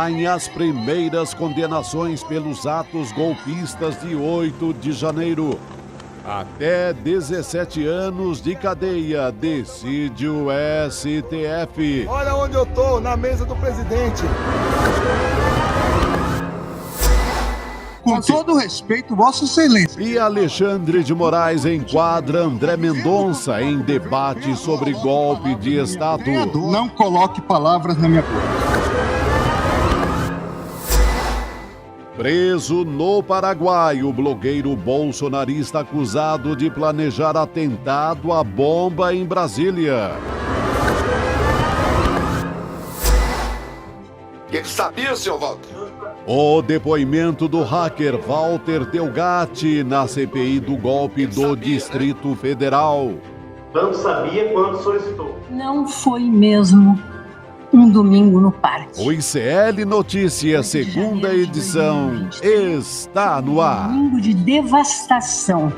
saem as primeiras condenações pelos atos golpistas de 8 de janeiro. Até 17 anos de cadeia, decide o STF. Olha onde eu tô, na mesa do presidente. Com todo respeito, Vossa Excelência. E Alexandre de Moraes enquadra André Mendonça em debate sobre golpe de Estado. Não coloque palavras na minha boca. Preso no Paraguai, o blogueiro bolsonarista acusado de planejar atentado à bomba em Brasília. Ele sabia, senhor Walter? O depoimento do hacker Walter Delgatti na CPI do golpe do Distrito Federal. Não sabia quando solicitou. Não foi mesmo um domingo no parque. O ICL Notícias, segunda edição, está no ar. Domingo de devastação.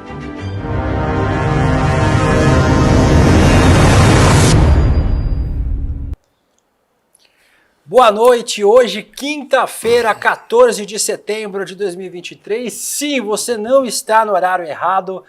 Boa noite, hoje quinta-feira, 14 de setembro de 2023. Sim, você não está no horário errado,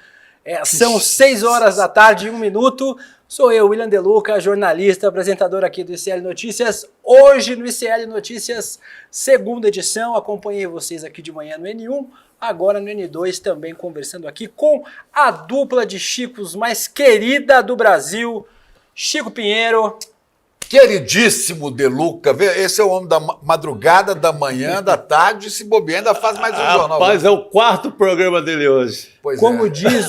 são 6 horas da tarde e 1 minuto. Sou eu, William De Luca, jornalista, apresentador aqui do ICL Notícias. Hoje no ICL Notícias, segunda edição, acompanhei vocês aqui de manhã no N1, agora no N2 também conversando aqui com a dupla de Chicos mais querida do Brasil, Chico Pinheiro. Queridíssimo De Luca, esse é o homem da madrugada, da manhã, da tarde, se bobear ainda faz mais um jornal. Rapaz, é o quarto programa dele hoje. Pois Como é. diz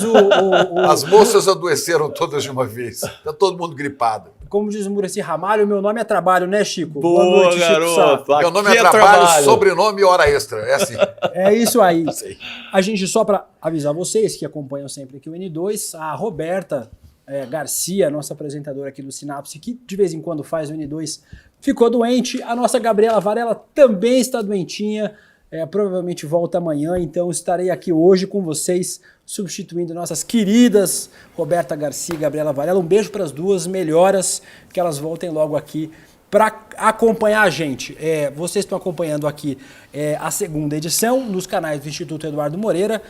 As moças adoeceram todas de uma vez, tá todo mundo gripado. Como diz o Muricy Ramalho, meu nome é trabalho, né, Chico? Boa noite, garoto. Chico. Meu nome é trabalho, sobrenome e hora extra, é assim. É isso aí. A gente, só para avisar vocês que acompanham sempre aqui o N2, a Roberta Garcia, nossa apresentadora aqui do Sinapse, que de vez em quando faz o N2, ficou doente. A nossa Gabriela Varela também está doentinha, provavelmente volta amanhã, então estarei aqui hoje com vocês, substituindo nossas queridas Roberta Garcia e Gabriela Varela. Um beijo para as duas, melhoras, que elas voltem logo aqui para acompanhar a gente. Vocês estão acompanhando aqui a segunda edição nos canais do Instituto Eduardo Moreira,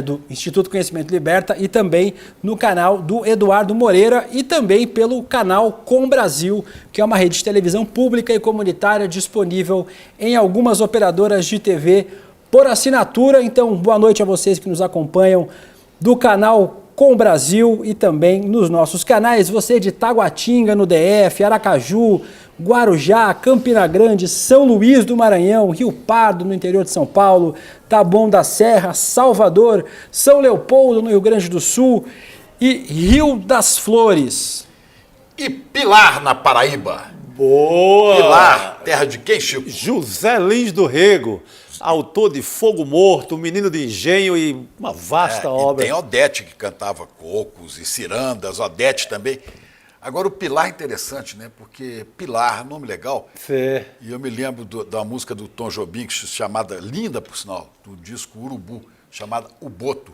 do Instituto Conhecimento Liberta, e também no canal do Eduardo Moreira e também pelo canal Com Brasil, que é uma rede de televisão pública e comunitária disponível em algumas operadoras de TV por assinatura. Então, boa noite a vocês que nos acompanham do canal Com Brasil e também nos nossos canais. Você de Taguatinga, no DF, Aracaju, Guarujá, Campina Grande, São Luís do Maranhão, Rio Pardo, no interior de São Paulo, Taboão da Serra, Salvador, São Leopoldo, no Rio Grande do Sul e Rio das Flores. E Pilar, na Paraíba. Boa! Pilar, terra de quem, Chico? José Lins do Rego, autor de Fogo Morto, Menino de Engenho e uma vasta obra. E tem Odete, que cantava Cocos e Cirandas, Odete também. Agora o Pilar é interessante, né? Porque Pilar, nome legal. Sim. E eu me lembro da música do Tom Jobim, chamada, linda por sinal, do disco Urubu, chamada O Boto,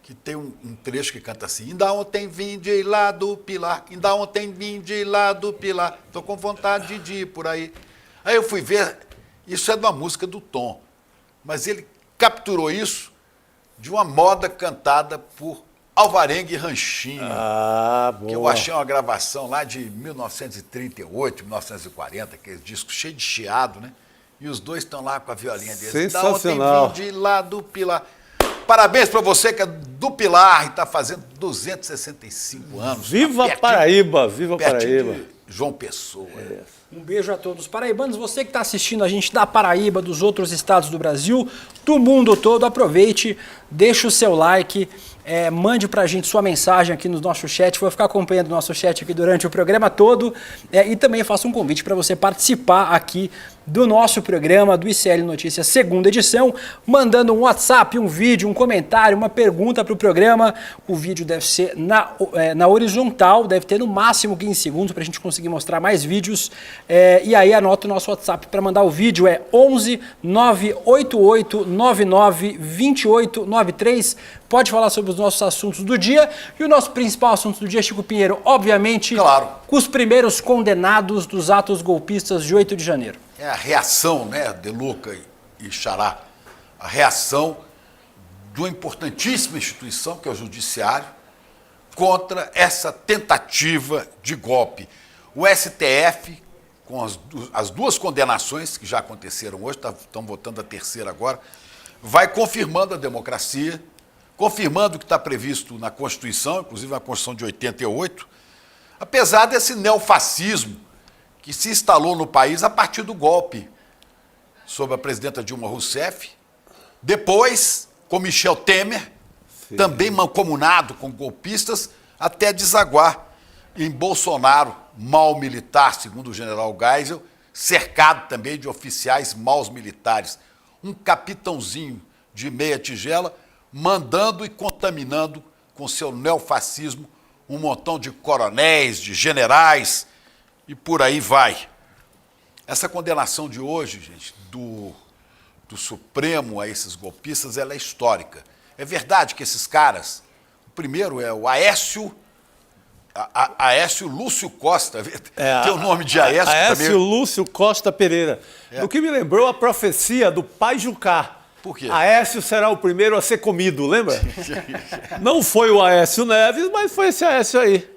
que tem um trecho que canta assim: ainda ontem vim de lá do Pilar, ainda ontem vim de lá do Pilar, tô com vontade de ir por aí. Aí eu fui ver, isso é de uma música do Tom, mas ele capturou isso de uma moda cantada por Alvarenga e Ranchinho. Boa. Que eu achei uma gravação lá de 1938, 1940, aquele disco cheio de chiado, né? E os dois estão lá com a violinha deles. Sensacional. Da ontem vim de lá do Pilar. Parabéns para você que é do Pilar e está fazendo 265 anos. Viva tá Paraíba, viva pertinho Paraíba. de João Pessoa. Um beijo a todos os paraibanos. Você que está assistindo a gente da Paraíba, dos outros estados do Brasil, do mundo todo, aproveite, deixa o seu like, mande pra gente sua mensagem aqui no nosso chat. Vou ficar acompanhando o nosso chat aqui durante o programa todo, e também faço um convite para você participar aqui do nosso programa do ICL Notícias, segunda edição, mandando um WhatsApp, um vídeo, um comentário, uma pergunta para o programa. O vídeo deve ser na horizontal, deve ter no máximo 15 segundos para a gente conseguir mostrar mais vídeos. E aí anota o nosso WhatsApp para mandar o vídeo, 11 988 99 28 93. Pode falar sobre os nossos assuntos do dia. E o nosso principal assunto do dia, Chico Pinheiro, obviamente, Claro. com os primeiros condenados dos atos golpistas de 8 de janeiro. é a reação, né, De Luca e Xará, a reação de uma importantíssima instituição, que é o Judiciário, contra essa tentativa de golpe. O STF, com as duas condenações que já aconteceram hoje, estão votando a terceira agora, vai confirmando a democracia, confirmando o que está previsto na Constituição, inclusive na Constituição de 88, apesar desse neofascismo que se instalou no país a partir do golpe sob a presidenta Dilma Rousseff, depois com Michel Temer, também mancomunado com golpistas, até desaguar em Bolsonaro, mau militar, segundo o general Geisel, cercado também de oficiais maus militares. Um capitãozinho de meia tigela, mandando e contaminando com seu neofascismo um montão de coronéis, de generais, e por aí vai. Essa condenação de hoje, gente, do Supremo a esses golpistas, ela é histórica. É verdade que esses caras, o primeiro é o Aécio Lúcio Costa, tem o nome de Aécio também. Aécio Lúcio Costa Pereira. O que me lembrou a profecia do pai Jucá. Por quê? Aécio será o primeiro a ser comido, lembra? Não foi o Aécio Neves, mas foi esse Aécio aí.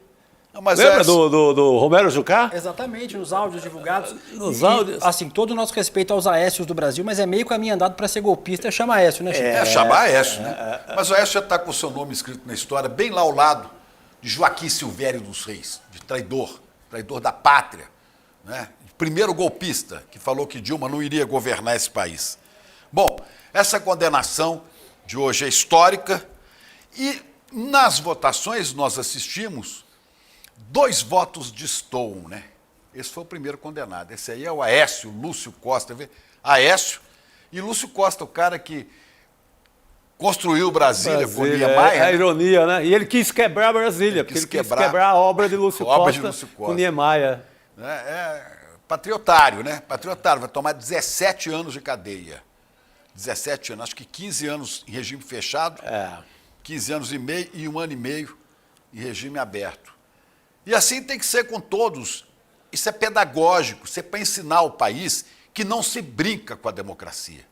Não, mas lembra do Romero Jucá? Exatamente, nos áudios divulgados. Nos áudios. Assim, todo o nosso respeito aos Aécios do Brasil, mas é meio caminho andado para ser golpista, chama Aécio, né, Chico? Chama Aécio, né? Mas o Aécio já está com o seu nome escrito na história, bem lá ao lado de Joaquim Silvério dos Reis, de traidor da pátria, né? Primeiro golpista que falou que Dilma não iria governar esse país. Bom, essa condenação de hoje é histórica e nas votações nós assistimos 2 votos destoam, né? Esse foi o primeiro condenado. Esse aí é o Aécio Lúcio Costa. Aécio e Lúcio Costa, o cara que construiu Brasília com Niemeyer. É a ironia, né? E ele quis quebrar Brasília, porque ele quis quebrar a obra de Lúcio Costa com Niemeyer. Patriotário, né? Patriotário, vai tomar 17 anos de cadeia. 17 anos, acho que 15 anos em regime fechado, 15 anos e meio e 1 ano e meio em regime aberto. E assim tem que ser com todos. Isso é pedagógico, isso é para ensinar o país que não se brinca com a democracia.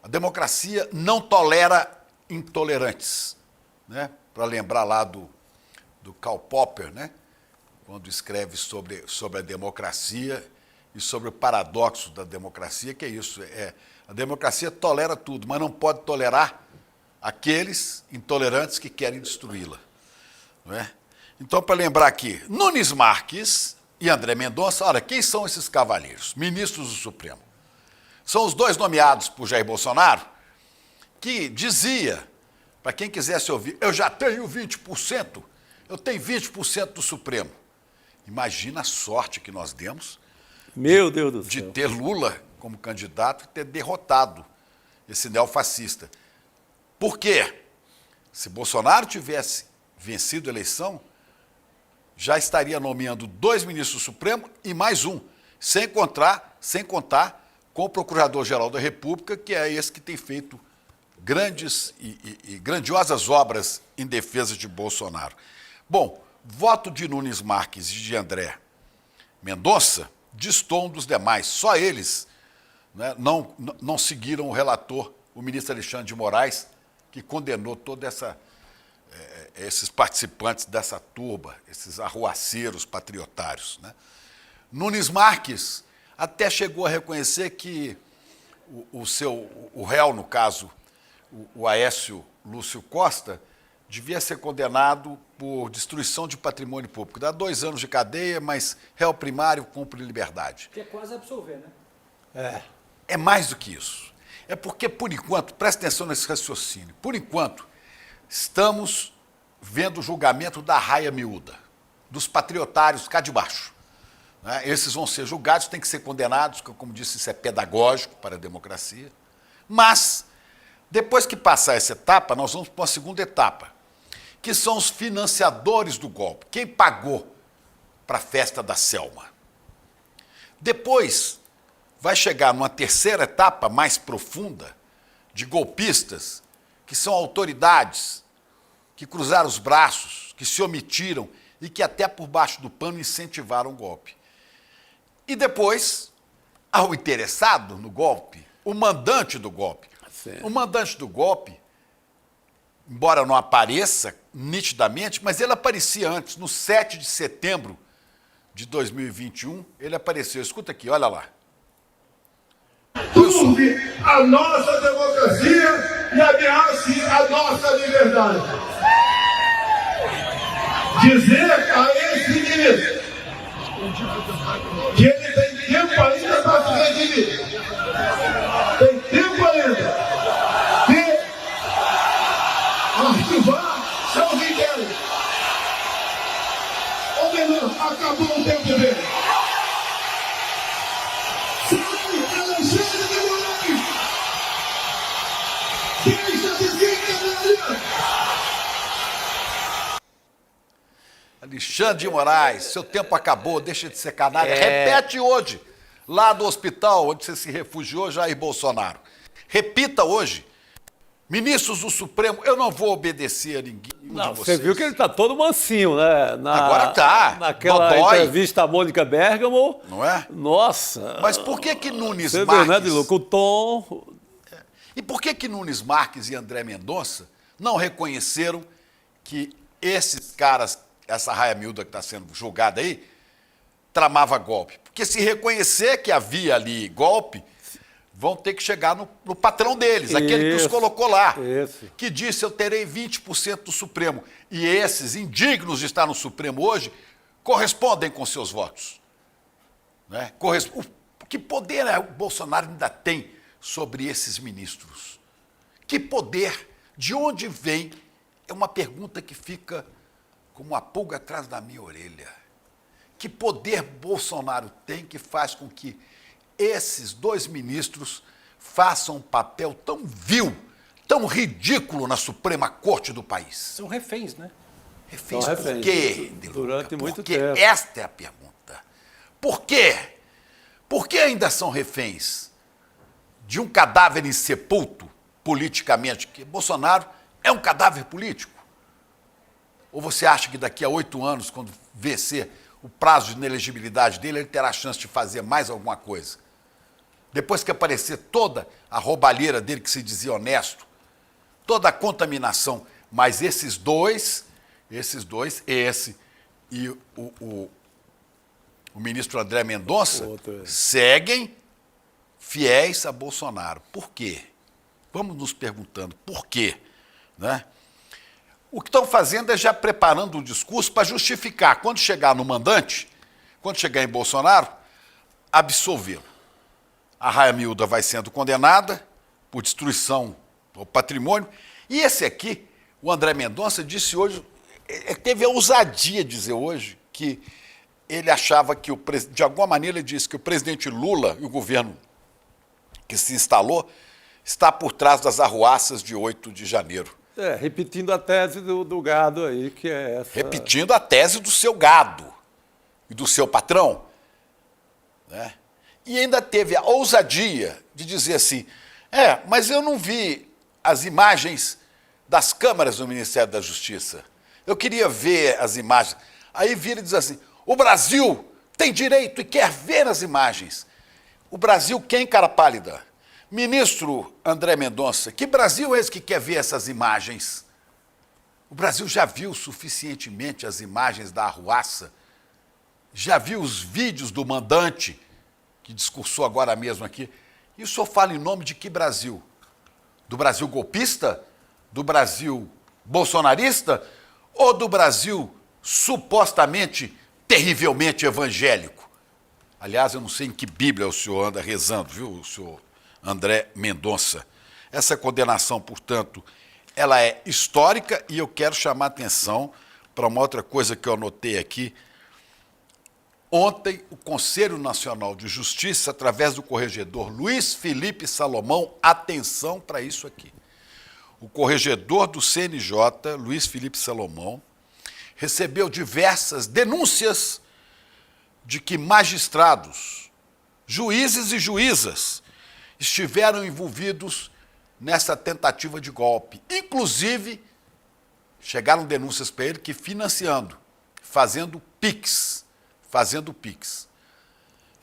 A democracia não tolera intolerantes, né? Para lembrar lá do Karl Popper, né? Quando escreve sobre a democracia e sobre o paradoxo da democracia, que é isso, a democracia tolera tudo, mas não pode tolerar aqueles intolerantes que querem destruí-la, não é? Então, para lembrar aqui, Nunes Marques e André Mendonça, olha, quem são esses cavalheiros? Ministros do Supremo. São os 2 nomeados por Jair Bolsonaro, que dizia, para quem quisesse ouvir, eu já tenho 20%, eu tenho 20% do Supremo. Imagina a sorte que nós demos, meu Deus do céu, de ter Lula como candidato e ter derrotado esse neofascista. Por quê? Se Bolsonaro tivesse vencido a eleição, já estaria nomeando 2 ministros do Supremo e mais um, sem contar com o Procurador-Geral da República, que é esse que tem feito grandes e grandiosas obras em defesa de Bolsonaro. Bom, voto de Nunes Marques e de André Mendonça destoam dos demais. Só eles, né, não seguiram o relator, o ministro Alexandre de Moraes, que condenou todos esses participantes dessa turba, esses arruaceiros patriotários, né? Nunes Marques até chegou a reconhecer que o réu, no caso, o Aécio Lúcio Costa, devia ser condenado por destruição de patrimônio público. Dá 2 anos de cadeia, mas réu primário cumpre liberdade. Que é quase absolver, né? É mais do que isso. É porque, por enquanto, presta atenção nesse raciocínio, por enquanto, estamos vendo o julgamento da raia miúda, dos patriotários cá de baixo. Né? Esses vão ser julgados, têm que ser condenados, porque, como disse, isso é pedagógico para a democracia. Mas, depois que passar essa etapa, nós vamos para uma segunda etapa, que são os financiadores do golpe. Quem pagou para a festa da Selma? Depois, vai chegar numa terceira etapa mais profunda de golpistas, que são autoridades que cruzaram os braços, que se omitiram e que até por baixo do pano incentivaram o golpe. E depois ao interessado no golpe, o mandante do golpe. Sim. O mandante do golpe, embora não apareça nitidamente, mas ele aparecia antes, no 7 de setembro de 2021, ele apareceu. Escuta aqui, olha lá. Turve a nossa democracia e ameace a nossa liberdade. Dizer a esse ministro que ele tem tempo ainda para se redimir. Tem tempo ainda de arquivar seus inquéritos. Ou melhor, acabou o tempo dele. Sai, Alexandre de Moraes! Deixa de ser canalha! Alexandre de Moraes, seu tempo acabou, deixa de ser canalha. Repete hoje, lá do hospital onde você se refugiou, Jair Bolsonaro. Repita hoje. Ministros do Supremo, eu não vou obedecer a ninguém. Não, você viu que ele está todo mansinho, né? Agora tá. Naquela Dodói. entrevista à Mônica Bergamo. Não é? Nossa. Mas por que Nunes Você Marques... viu, né, Diluca? O tom... E por que Nunes Marques e André Mendonça não reconheceram que esses caras, essa Raia Milda que está sendo julgada aí, tramava golpe? Porque se reconhecer que havia ali golpe, vão ter que chegar no patrão deles, aquele que os colocou lá, que disse: eu terei 20% do Supremo. E esses, indignos de estar no Supremo hoje, correspondem com seus votos. Né? Que poder o Bolsonaro ainda tem sobre esses ministros? Que poder? De onde vem? É uma pergunta que fica como uma pulga atrás da minha orelha. Que poder Bolsonaro tem que faz com que esses dois ministros façam um papel tão vil, tão ridículo na Suprema Corte do país? São reféns, né? Reféns por quê? Durante muito Porque tempo. esta é a pergunta. Por quê? Por que ainda são reféns de um cadáver insepulto politicamente? Que Bolsonaro é um cadáver político? Ou você acha que daqui a 8 anos, quando vencer o prazo de inelegibilidade dele, ele terá a chance de fazer mais alguma coisa? Depois que aparecer toda a roubalheira dele, que se dizia honesto, toda a contaminação, mas esses dois, esse e o ministro André Mendonça, seguem fiéis a Bolsonaro. Por quê? Vamos nos perguntando por quê, né? O que estão fazendo é já preparando um discurso para justificar, quando chegar no mandante, quando chegar em Bolsonaro, absolvê-lo. A Raia Milda vai sendo condenada por destruição do patrimônio. E esse aqui, o André Mendonça, disse hoje, teve a ousadia de dizer hoje que ele achava que, de alguma maneira, ele disse que o presidente Lula e o governo que se instalou está por trás das arruaças de 8 de janeiro. Repetindo a tese do gado aí, que é essa... Repetindo a tese do seu gado e do seu patrão, né? E ainda teve a ousadia de dizer assim: mas eu não vi as imagens das câmaras do Ministério da Justiça. Eu queria ver as imagens. Aí vira e diz assim: o Brasil tem direito e quer ver as imagens. O Brasil quem, cara pálida? Ministro André Mendonça, que Brasil é esse que quer ver essas imagens? O Brasil já viu suficientemente as imagens da arruaça? Já viu os vídeos do mandante, que discursou agora mesmo aqui? E o senhor fala em nome de que Brasil? Do Brasil golpista? Do Brasil bolsonarista? Ou do Brasil supostamente, terrivelmente evangélico? Aliás, eu não sei em que Bíblia o senhor anda rezando, viu, o senhor André Mendonça. Essa condenação, portanto, ela é histórica, e eu quero chamar a atenção para uma outra coisa que eu anotei aqui. Ontem, o Conselho Nacional de Justiça, através do corregedor Luiz Felipe Salomão, atenção para isso aqui. O corregedor do CNJ, Luiz Felipe Salomão, recebeu diversas denúncias de que magistrados, juízes e juízas estiveram envolvidos nessa tentativa de golpe. Inclusive, chegaram denúncias para ele que financiando, fazendo PIX.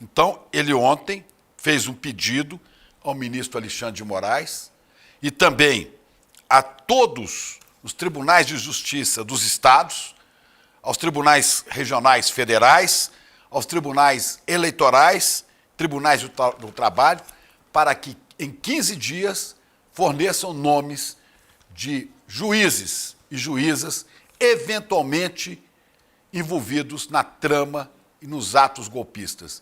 Então, ele ontem fez um pedido ao ministro Alexandre de Moraes e também a todos os tribunais de justiça dos estados, aos tribunais regionais federais, aos tribunais eleitorais, tribunais do trabalho, para que em 15 dias forneçam nomes de juízes e juízas eventualmente envolvidos na trama e nos atos golpistas.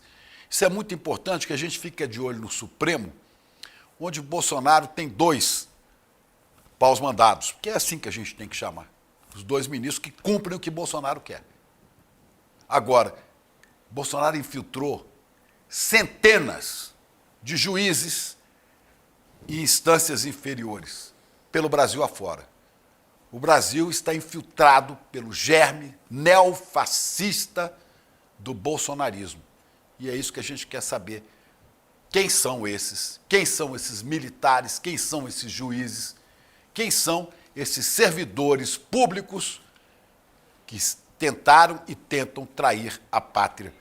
Isso é muito importante que a gente fique de olho no Supremo, onde o Bolsonaro tem 2 paus mandados, que é assim que a gente tem que chamar. Os 2 ministros que cumprem o que Bolsonaro quer. Agora, Bolsonaro infiltrou centenas de juízes e instâncias inferiores pelo Brasil afora. O Brasil está infiltrado pelo germe neofascista do bolsonarismo. E é isso que a gente quer saber. Quem são esses? Quem são esses militares? Quem são esses juízes? Quem são esses servidores públicos que tentaram e tentam trair a pátria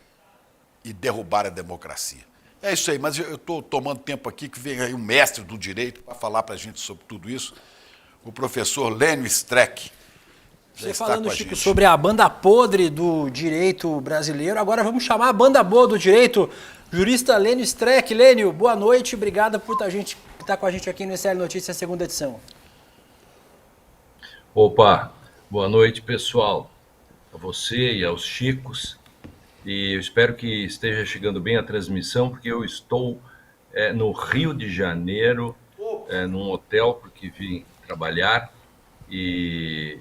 e derrubar a democracia? É isso aí, mas eu estou tomando tempo aqui que vem aí um mestre do direito para falar para a gente sobre tudo isso, o professor Lênio Streck. Você falando, Chico, sobre a banda podre do direito brasileiro, agora vamos chamar a banda boa do direito, jurista Lênio Streck. Lênio, boa noite, obrigado por estar com a gente aqui no SL Notícias, segunda edição. Opa, boa noite, pessoal, a você e aos Chicos, e eu espero que esteja chegando bem a transmissão, porque eu estou no Rio de Janeiro, num hotel, porque vim trabalhar, e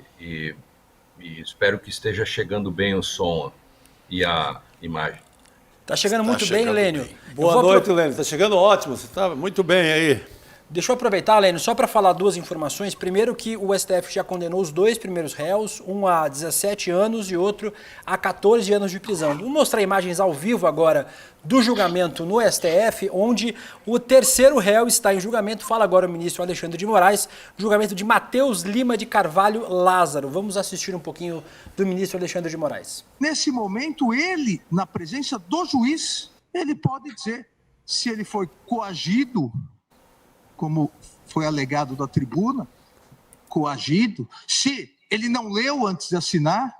espero que esteja chegando bem o som e a imagem. Tá chegando muito bem, Lênio. Boa noite, Lênio. Tá chegando ótimo, você tá muito bem aí. Deixa eu aproveitar, Lênio, só para falar 2 informações. Primeiro que o STF já condenou os 2 primeiros réus, um a 17 anos e outro a 14 anos de prisão. Vou mostrar imagens ao vivo agora do julgamento no STF, onde o 3º réu está em julgamento. Fala agora o ministro Alexandre de Moraes, julgamento de Matheus Lima de Carvalho Lázaro. Vamos assistir um pouquinho do ministro Alexandre de Moraes. Nesse momento, ele, na presença do juiz, ele pode dizer se ele foi coagido, como foi alegado da tribuna, coagido, se ele não leu antes de assinar,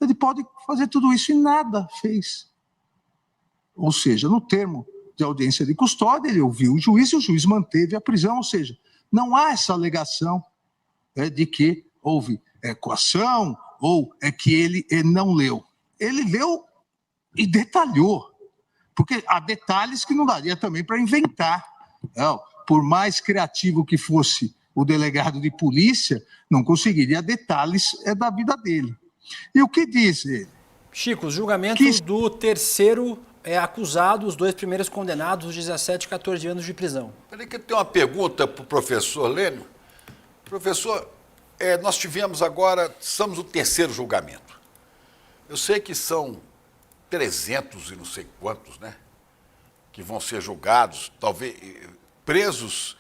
ele pode fazer tudo isso e nada fez. Ou seja, no termo de audiência de custódia, ele ouviu o juiz e o juiz manteve a prisão, ou seja, não há essa alegação de que houve coação ou que ele não leu. Ele leu e detalhou, porque há detalhes que não daria também para inventar. Não. Por mais criativo que fosse o delegado de polícia, não conseguiria detalhes da vida dele. E o que diz ele? Chico, os julgamentos do 3º acusado, os 2 primeiros condenados, os 17 e 14 anos de prisão. Peraí que eu tenho uma pergunta para o professor Lênio. Professor, nós tivemos agora, estamos no 3º julgamento. Eu sei que são 300 e não sei quantos, né? Que vão ser julgados, talvez... presos,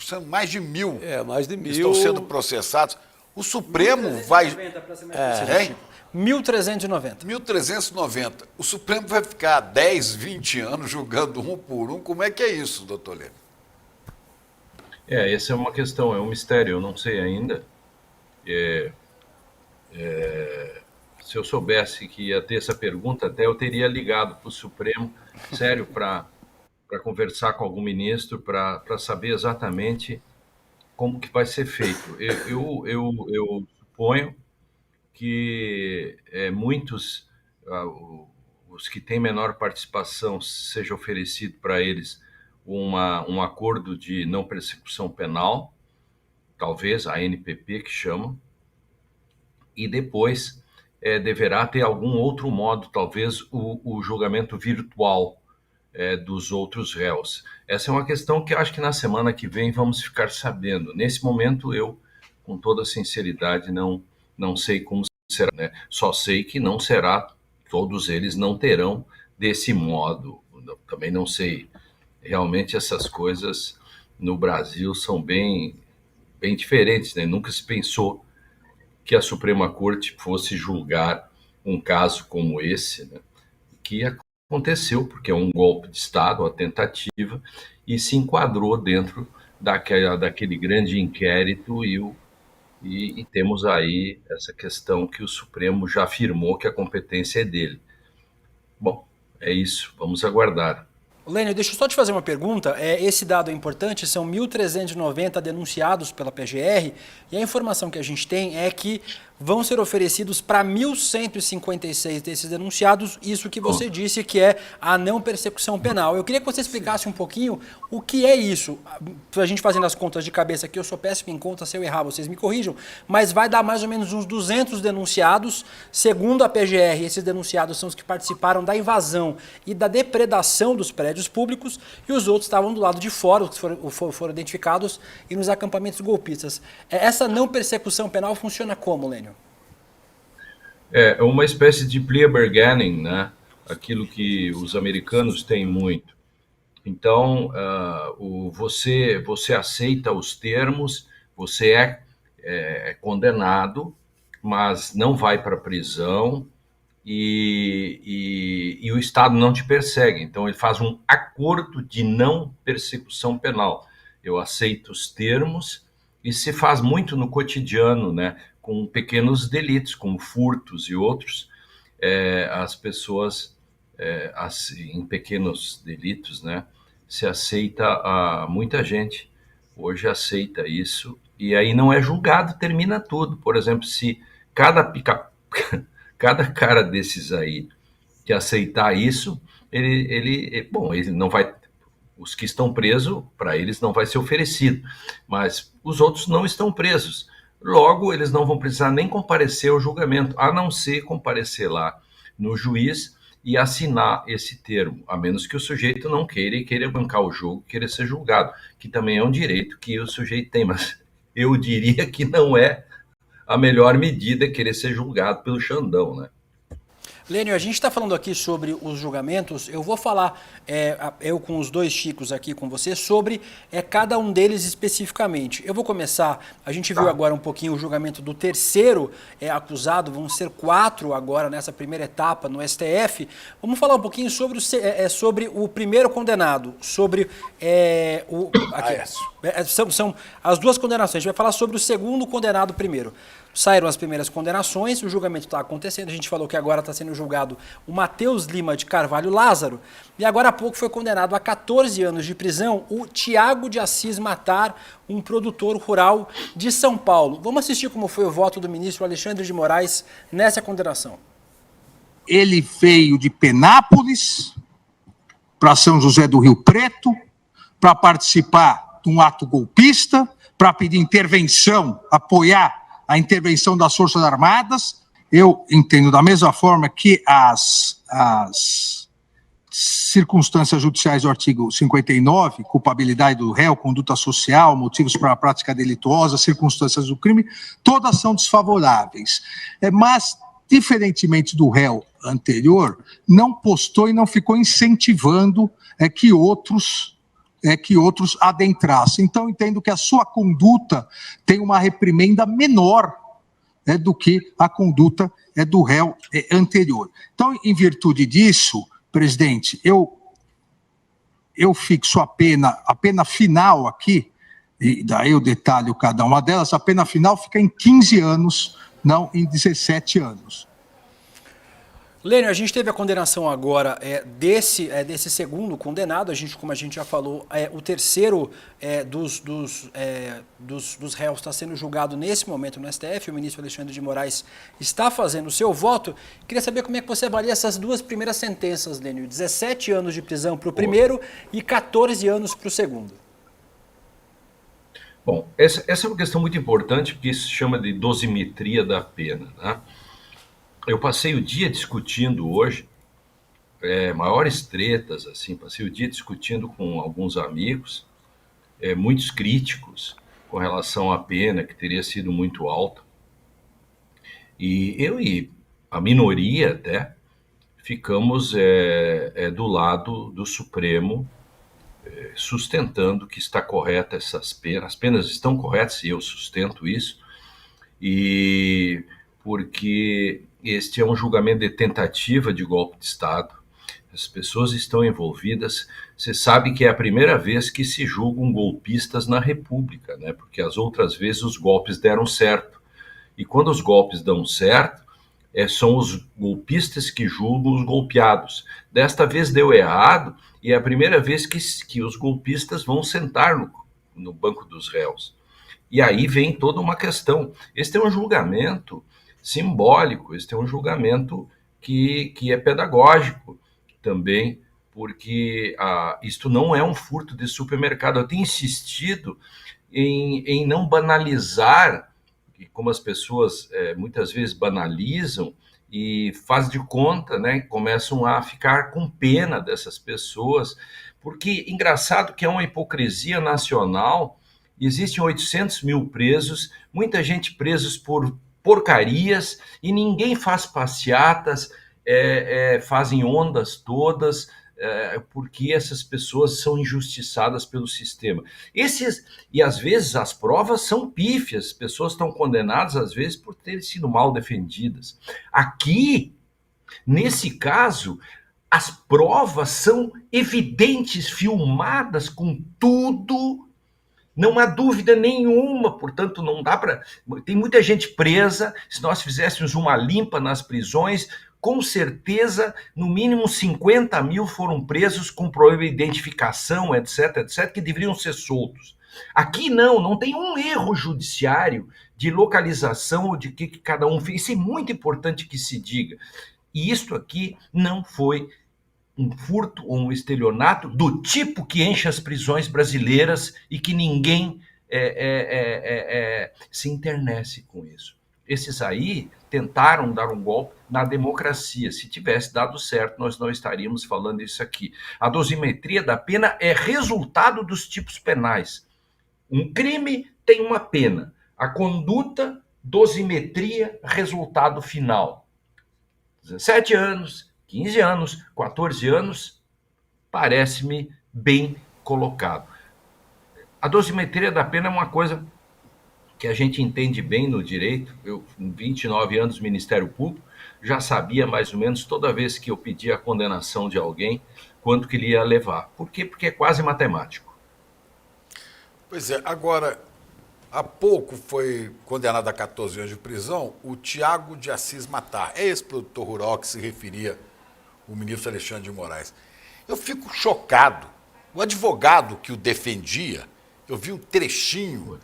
são mais de 1.000. Mais de 1.000. Estão sendo processados. O Supremo vai... 1.390. 1.390. O Supremo vai ficar 10, 20 anos julgando um por um. Como é que é isso, doutor Lênio? Essa é uma questão, é um mistério, eu não sei ainda. Se eu soubesse que ia ter essa pergunta, até eu teria ligado para o Supremo, sério, para conversar com algum ministro, para saber exatamente como que vai ser feito. Eu suponho que muitos, os que têm menor participação, seja oferecido para eles um acordo de não persecução penal, talvez a NPP que chama, e depois deverá ter algum outro modo, talvez o julgamento virtual dos outros réus. Essa é uma questão que eu acho que na semana que vem vamos ficar sabendo. Nesse momento eu, com toda sinceridade, não sei como será, né? Só sei que não será, todos eles não terão desse modo. Também não sei. Realmente essas coisas no Brasil são bem diferentes, né? Nunca se pensou que a Suprema Corte fosse julgar um caso como esse, né? Que aconteceu, porque é um golpe de Estado, uma tentativa, e se enquadrou dentro daquele grande inquérito e temos aí essa questão que o Supremo já afirmou que a competência é dele. Bom, é isso, vamos aguardar. Lênio, deixa eu só te fazer uma pergunta. Esse dado é importante, são 1.390 denunciados pela PGR, e a informação que a gente tem é que vão ser oferecidos para 1.156 desses denunciados, isso que você disse que é a não persecução penal. Eu queria que você explicasse um pouquinho o que é isso. A gente fazendo as contas de cabeça aqui, eu sou péssimo em conta, se eu errar vocês me corrijam, mas vai dar mais ou menos uns 200 denunciados. Segundo a PGR, esses denunciados são os que participaram da invasão e da depredação dos prédios públicos, e os outros estavam do lado de fora, os que foram identificados, e nos acampamentos golpistas. Essa não persecução penal funciona como, Lênio? É uma espécie de plea bargaining, né? Aquilo que os americanos têm muito. Então, você aceita os termos, você é condenado, mas não vai para a prisão e o Estado não te persegue. Então, ele faz um acordo de não persecução penal. Eu aceito os termos, e se faz muito no cotidiano, né? Com pequenos delitos, como furtos e outros, as pessoas, em pequenos delitos, né, se aceita, muita gente hoje aceita isso, e aí não é julgado, termina tudo. Por exemplo, se cada cara desses aí que aceitar isso, ele não vai, os que estão presos, para eles não vai ser oferecido, mas os outros não estão presos. Logo, eles não vão precisar nem comparecer ao julgamento, a não ser comparecer lá no juiz e assinar esse termo, a menos que o sujeito não queira bancar o jogo, queira ser julgado, que também é um direito que o sujeito tem, mas eu diria que não é a melhor medida querer ser julgado pelo Xandão, né? Lênio, a gente está falando aqui sobre os julgamentos. Eu vou falar, eu com os dois Chicos aqui com você, sobre cada um deles especificamente. Eu vou começar, a gente viu agora um pouquinho o julgamento do terceiro acusado, vão ser 4 agora nessa primeira etapa no STF. Vamos falar um pouquinho sobre o primeiro condenado, sobre são as duas condenações. A gente vai falar sobre o segundo condenado primeiro. Saíram as primeiras condenações, o julgamento está acontecendo, a gente falou que agora está sendo julgado o Matheus Lima de Carvalho Lázaro, e agora há pouco foi condenado a 14 anos de prisão o Tiago de Assis Matar, um produtor rural de São Paulo. Vamos assistir como foi o voto do ministro Alexandre de Moraes nessa condenação. Ele veio de Penápolis para São José do Rio Preto para participar de um ato golpista, para pedir intervenção, apoiar a intervenção das Forças Armadas. Eu entendo da mesma forma que as circunstâncias judiciais do artigo 59, culpabilidade do réu, conduta social, motivos para a prática delituosa, circunstâncias do crime, todas são desfavoráveis. Mas, diferentemente do réu anterior, não postou e não ficou incentivando que outros adentrassem. Então, entendo que a sua conduta tem uma reprimenda menor do que a conduta do réu anterior. Então, em virtude disso, presidente, eu fixo a pena final aqui, e daí eu detalho cada uma delas, a pena final fica em 15 anos, não em 17 anos. Lênio, a gente teve a condenação agora desse segundo condenado, como a gente já falou, o terceiro dos réus está sendo julgado nesse momento no STF, o ministro Alexandre de Moraes está fazendo o seu voto. Queria saber como é que você avalia essas duas primeiras sentenças, Lênio, 17 anos de prisão para o primeiro e 14 anos para o segundo. Bom, essa é uma questão muito importante, porque isso se chama de dosimetria da pena, né? Eu passei o dia discutindo hoje, maiores tretas, assim, passei o dia discutindo com alguns amigos, muitos críticos com relação à pena, que teria sido muito alta. E eu e a minoria até ficamos do lado do Supremo, sustentando que está correta essas penas. As penas estão corretas e eu sustento isso, e porque este é um julgamento de tentativa de golpe de Estado. as pessoas estão envolvidas. Você sabe que é a primeira vez que se julgam golpistas na República, né? Porque as outras vezes os golpes deram certo. E quando os golpes dão certo, são os golpistas que julgam os golpeados. Desta vez deu errado, e é a primeira vez que os golpistas vão sentar no banco dos réus. E aí vem toda uma questão. Este é um julgamento simbólico, este é um julgamento que é pedagógico também, porque isto não é um furto de supermercado. Eu tenho insistido em não banalizar, como as pessoas muitas vezes banalizam e faz de conta, né, começam a ficar com pena dessas pessoas, porque engraçado que é uma hipocrisia nacional. Existem 800 mil presos, muita gente presos por porcarias, e ninguém faz passeatas, fazem ondas todas, porque essas pessoas são injustiçadas pelo sistema. E às vezes as provas são pífias, as pessoas estão condenadas às vezes por terem sido mal defendidas. Aqui, nesse caso, as provas são evidentes, filmadas com tudo. Não há dúvida nenhuma, portanto, não dá para... Tem muita gente presa. Se nós fizéssemos uma limpa nas prisões, com certeza, no mínimo 50 mil foram presos com problema de identificação, etc, etc, que deveriam ser soltos. Aqui não tem um erro judiciário de localização ou de que cada um fez. Isso é muito importante que se diga. E isto aqui não foi um furto ou um estelionato do tipo que enche as prisões brasileiras e que ninguém se internece com isso. Esses aí tentaram dar um golpe na democracia. Se tivesse dado certo, nós não estaríamos falando isso aqui. A dosimetria da pena é resultado dos tipos penais. Um crime tem uma pena. A conduta, dosimetria, resultado final. 17 anos, 15 anos, 14 anos, parece-me bem colocado. A dosimetria da pena é uma coisa que a gente entende bem no direito. Eu, com 29 anos no Ministério Público, já sabia mais ou menos, toda vez que eu pedia a condenação de alguém, quanto que ele ia levar. Por quê? Porque é quase matemático. Pois é, agora, há pouco foi condenado a 14 anos de prisão o Tiago de Assis Matar. É esse produtor rural que se referia o ministro Alexandre de Moraes. Eu fico chocado. O advogado que o defendia, eu vi um trechinho.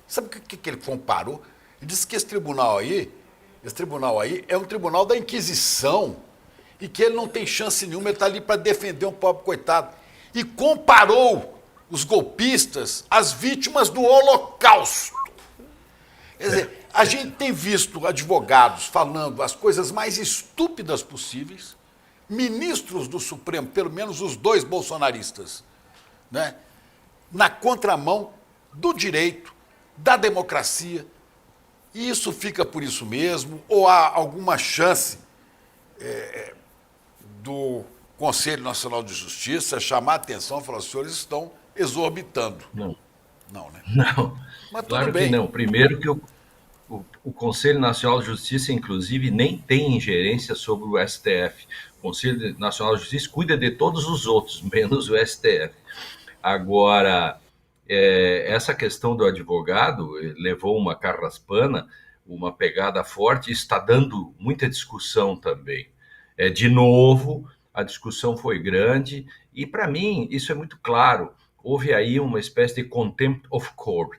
Sabe o que ele comparou? Ele disse que esse tribunal aí é um tribunal da Inquisição e que ele não tem chance nenhuma, ele está ali para defender um pobre coitado. E comparou os golpistas às vítimas do Holocausto. Quer dizer, a gente tem visto advogados falando as coisas mais estúpidas possíveis, ministros do Supremo, pelo menos os dois bolsonaristas, né, na contramão do direito, da democracia, e isso fica por isso mesmo, ou há alguma chance do Conselho Nacional de Justiça chamar a atenção e falar, os senhores estão exorbitando. Não. Não, né? Não, mas claro tudo bem. que não. Primeiro que o Conselho Nacional de Justiça, inclusive, nem tem ingerência sobre o STF. O Conselho Nacional de Justiça cuida de todos os outros, menos o STF. Agora, essa questão do advogado levou uma carraspana, uma pegada forte, está dando muita discussão também. De novo, a discussão foi grande e, para mim, isso é muito claro. Houve aí uma espécie de contempt of court,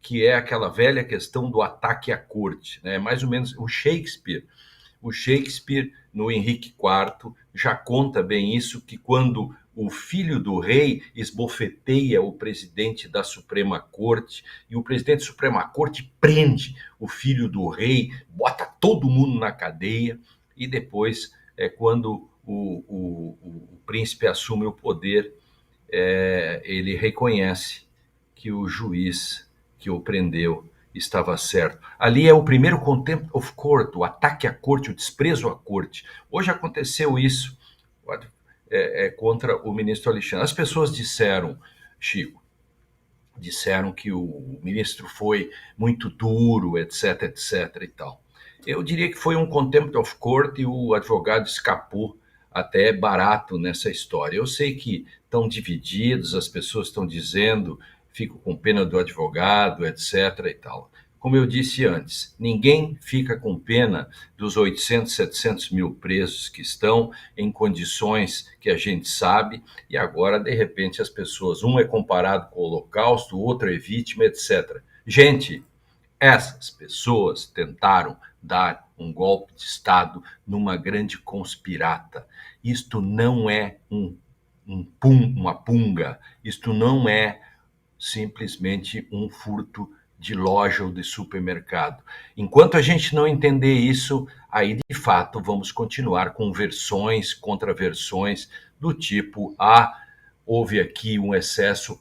que é aquela velha questão do ataque à corte, né? Mais ou menos o Shakespeare, no Henrique IV, já conta bem isso, que quando o filho do rei esbofeteia o presidente da Suprema Corte, e o presidente da Suprema Corte prende o filho do rei, bota todo mundo na cadeia, e depois, quando o príncipe assume o poder, ele reconhece que o juiz que o prendeu estava certo. Ali é o primeiro contempt of court, o ataque à corte, o desprezo à corte. Hoje aconteceu isso contra o ministro Alexandre. As pessoas disseram, Chico, que o ministro foi muito duro, etc, etc e tal. Eu diria que foi um contempt of court e o advogado escapou até barato nessa história. Eu sei que estão divididos, as pessoas estão dizendo, fico com pena do advogado, etc. e tal. Como eu disse antes, ninguém fica com pena dos 800, 700 mil presos que estão em condições que a gente sabe, e agora, de repente, as pessoas, um é comparado com o Holocausto, o outro é vítima, etc. Gente, essas pessoas tentaram dar um golpe de Estado numa grande conspirata. Isto não é uma punga, isto não é simplesmente um furto de loja ou de supermercado. Enquanto a gente não entender isso, aí de fato vamos continuar com versões, contraversões do tipo, houve aqui um excesso,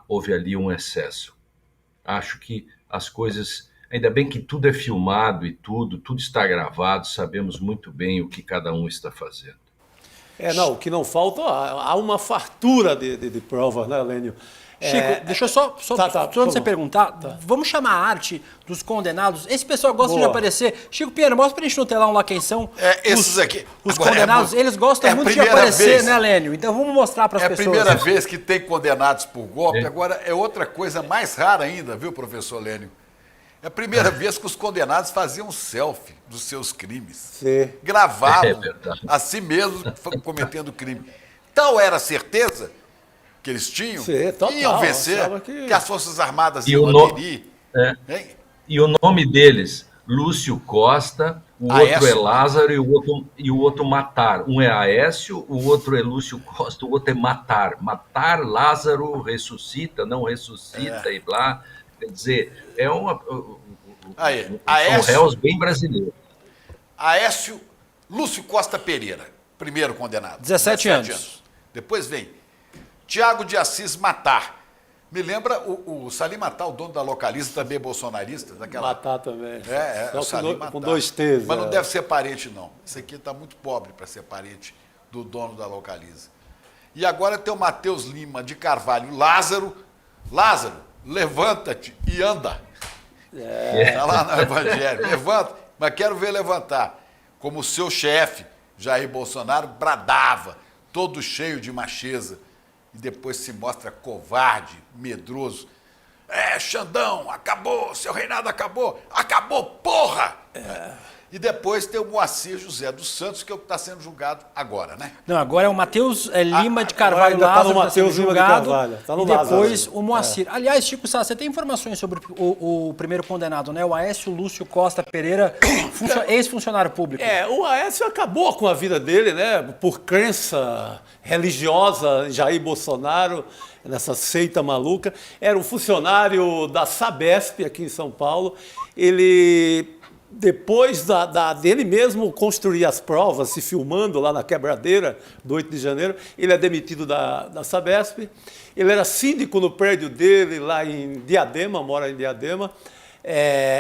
houve ali um excesso. Acho que as coisas, ainda bem que tudo é filmado e tudo está gravado, sabemos muito bem o que cada um está fazendo. Não, o que não falta, há uma fartura de provas, né, Lênio? Chico, deixa eu só antes de você perguntar, vamos chamar a arte dos condenados. Esse pessoal gosta de aparecer. Chico Pinheiro, mostra pra gente no telão lá quem são esses aqui. Os condenados. Eles gostam muito de aparecer, né, Lênio? Então vamos mostrar para as pessoas. É a primeira vez que tem condenados por golpe. Agora, é outra coisa mais rara ainda, viu, professor Lênio? É a primeira vez que os condenados faziam selfie dos seus crimes. Sim. Gravavam a si mesmos cometendo crime. Tal era a certeza que eles tinham, que iam vencer, que as Forças Armadas iam aderir. E o nome deles, Lúcio Costa, o outro é Lázaro e o outro Matar. Um é Aécio, o outro é Lúcio Costa, o outro é Matar. Matar, Lázaro, ressuscita, não ressuscita e blá. Quer dizer, são réus bem brasileiros. Aécio Lúcio Costa Pereira, primeiro condenado. 17 anos. Depois vem Tiago de Assis Matar. Me lembra o Salim Matar, o dono da Localiza, também bolsonarista. Matar também. O Salim Matar. Com 2 T's. Mas não deve ser parente, não. Esse aqui está muito pobre para ser parente do dono da Localiza. E agora tem o Matheus Lima de Carvalho. Lázaro, levanta-te e anda. Está lá no Evangelho. Levanta, mas quero ver levantar. Como o seu chefe, Jair Bolsonaro, bradava, todo cheio de macheza. E depois se mostra covarde, medroso. Xandão, acabou, seu reinado acabou. Acabou, porra! E depois tem o Moacir José dos Santos, que é o que está sendo julgado agora, né? Não, agora é o Matheus Lima de Carvalho Lázaro, tá sendo julgado, e depois o Moacir. Aliás, Chico Sá, você tem informações sobre o primeiro condenado, né? O Aécio Lúcio Costa Pereira, ex-funcionário público. O Aécio acabou com a vida dele, né? Por crença religiosa em Jair Bolsonaro, nessa seita maluca. Era um funcionário da Sabesp, aqui em São Paulo. Ele... Depois dele mesmo construir as provas, se filmando lá na quebradeira do 8 de janeiro, ele é demitido da Sabesp. Ele era síndico no prédio dele, lá em Diadema, mora em Diadema.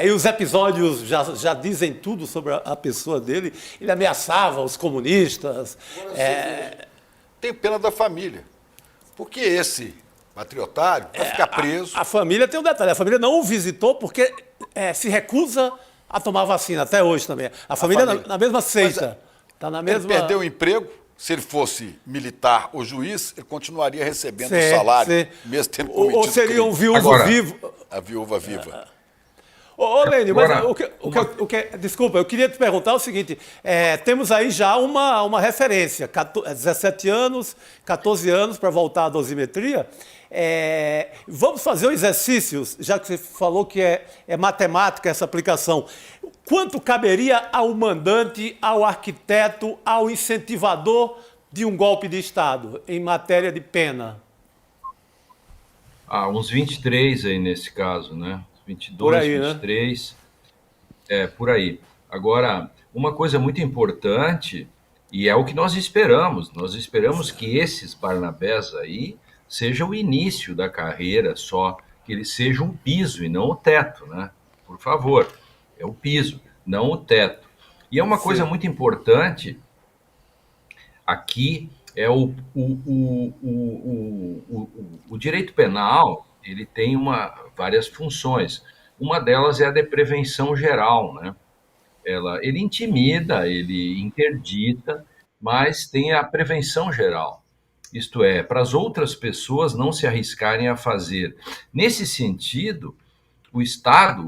E os episódios já dizem tudo sobre a pessoa dele. Ele ameaçava os comunistas. Tem pena da família. Porque esse patriotário vai ficar preso. A família tem um detalhe, a família não o visitou porque se recusa a tomar vacina, até hoje também. A família na mesma seita. Tá na mesma... Ele perdeu o emprego, se ele fosse militar ou juiz, ele continuaria recebendo o salário, mesmo tendo cometido ou seria um viúvo Agora, vivo. A viúva viva. Lênio, mas desculpa, eu queria te perguntar o seguinte, temos aí já uma referência, 17 anos, 14 anos para voltar à dosimetria. Vamos fazer um exercício, já que você falou que é matemática essa aplicação. Quanto caberia ao mandante, ao arquiteto, ao incentivador de um golpe de Estado em matéria de pena? Uns 23 aí nesse caso, né? 22, por aí, 23, né? Por aí. Agora, uma coisa muito importante, e é o que nós esperamos que esses Barnabés aí seja o início da carreira só, que ele seja um piso e não o teto, né? Por favor, é o piso, não o teto. E é uma coisa muito importante, aqui é o direito penal, ele tem várias funções. Uma delas é a de prevenção geral, né? ele intimida, ele interdita, mas tem a prevenção geral. Isto é, para as outras pessoas não se arriscarem a fazer. Nesse sentido, o Estado,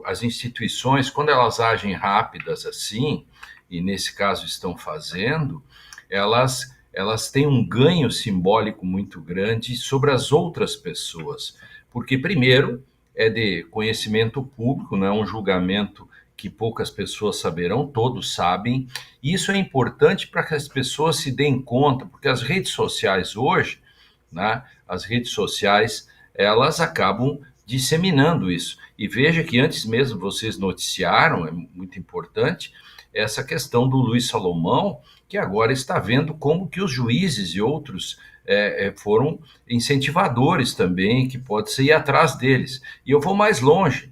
as instituições, quando elas agem rápidas assim, e nesse caso estão fazendo, elas têm um ganho simbólico muito grande sobre as outras pessoas. Porque, primeiro, é de conhecimento público, não é um julgamento que poucas pessoas saberão, todos sabem. E isso é importante para que as pessoas se deem conta, porque as redes sociais hoje, né, as redes sociais, elas acabam disseminando isso. E veja que antes mesmo vocês noticiaram, é muito importante, essa questão do Luiz Salomão, que agora está vendo como que os juízes e outros foram incentivadores também, que pode-se ir atrás deles. E eu vou mais longe.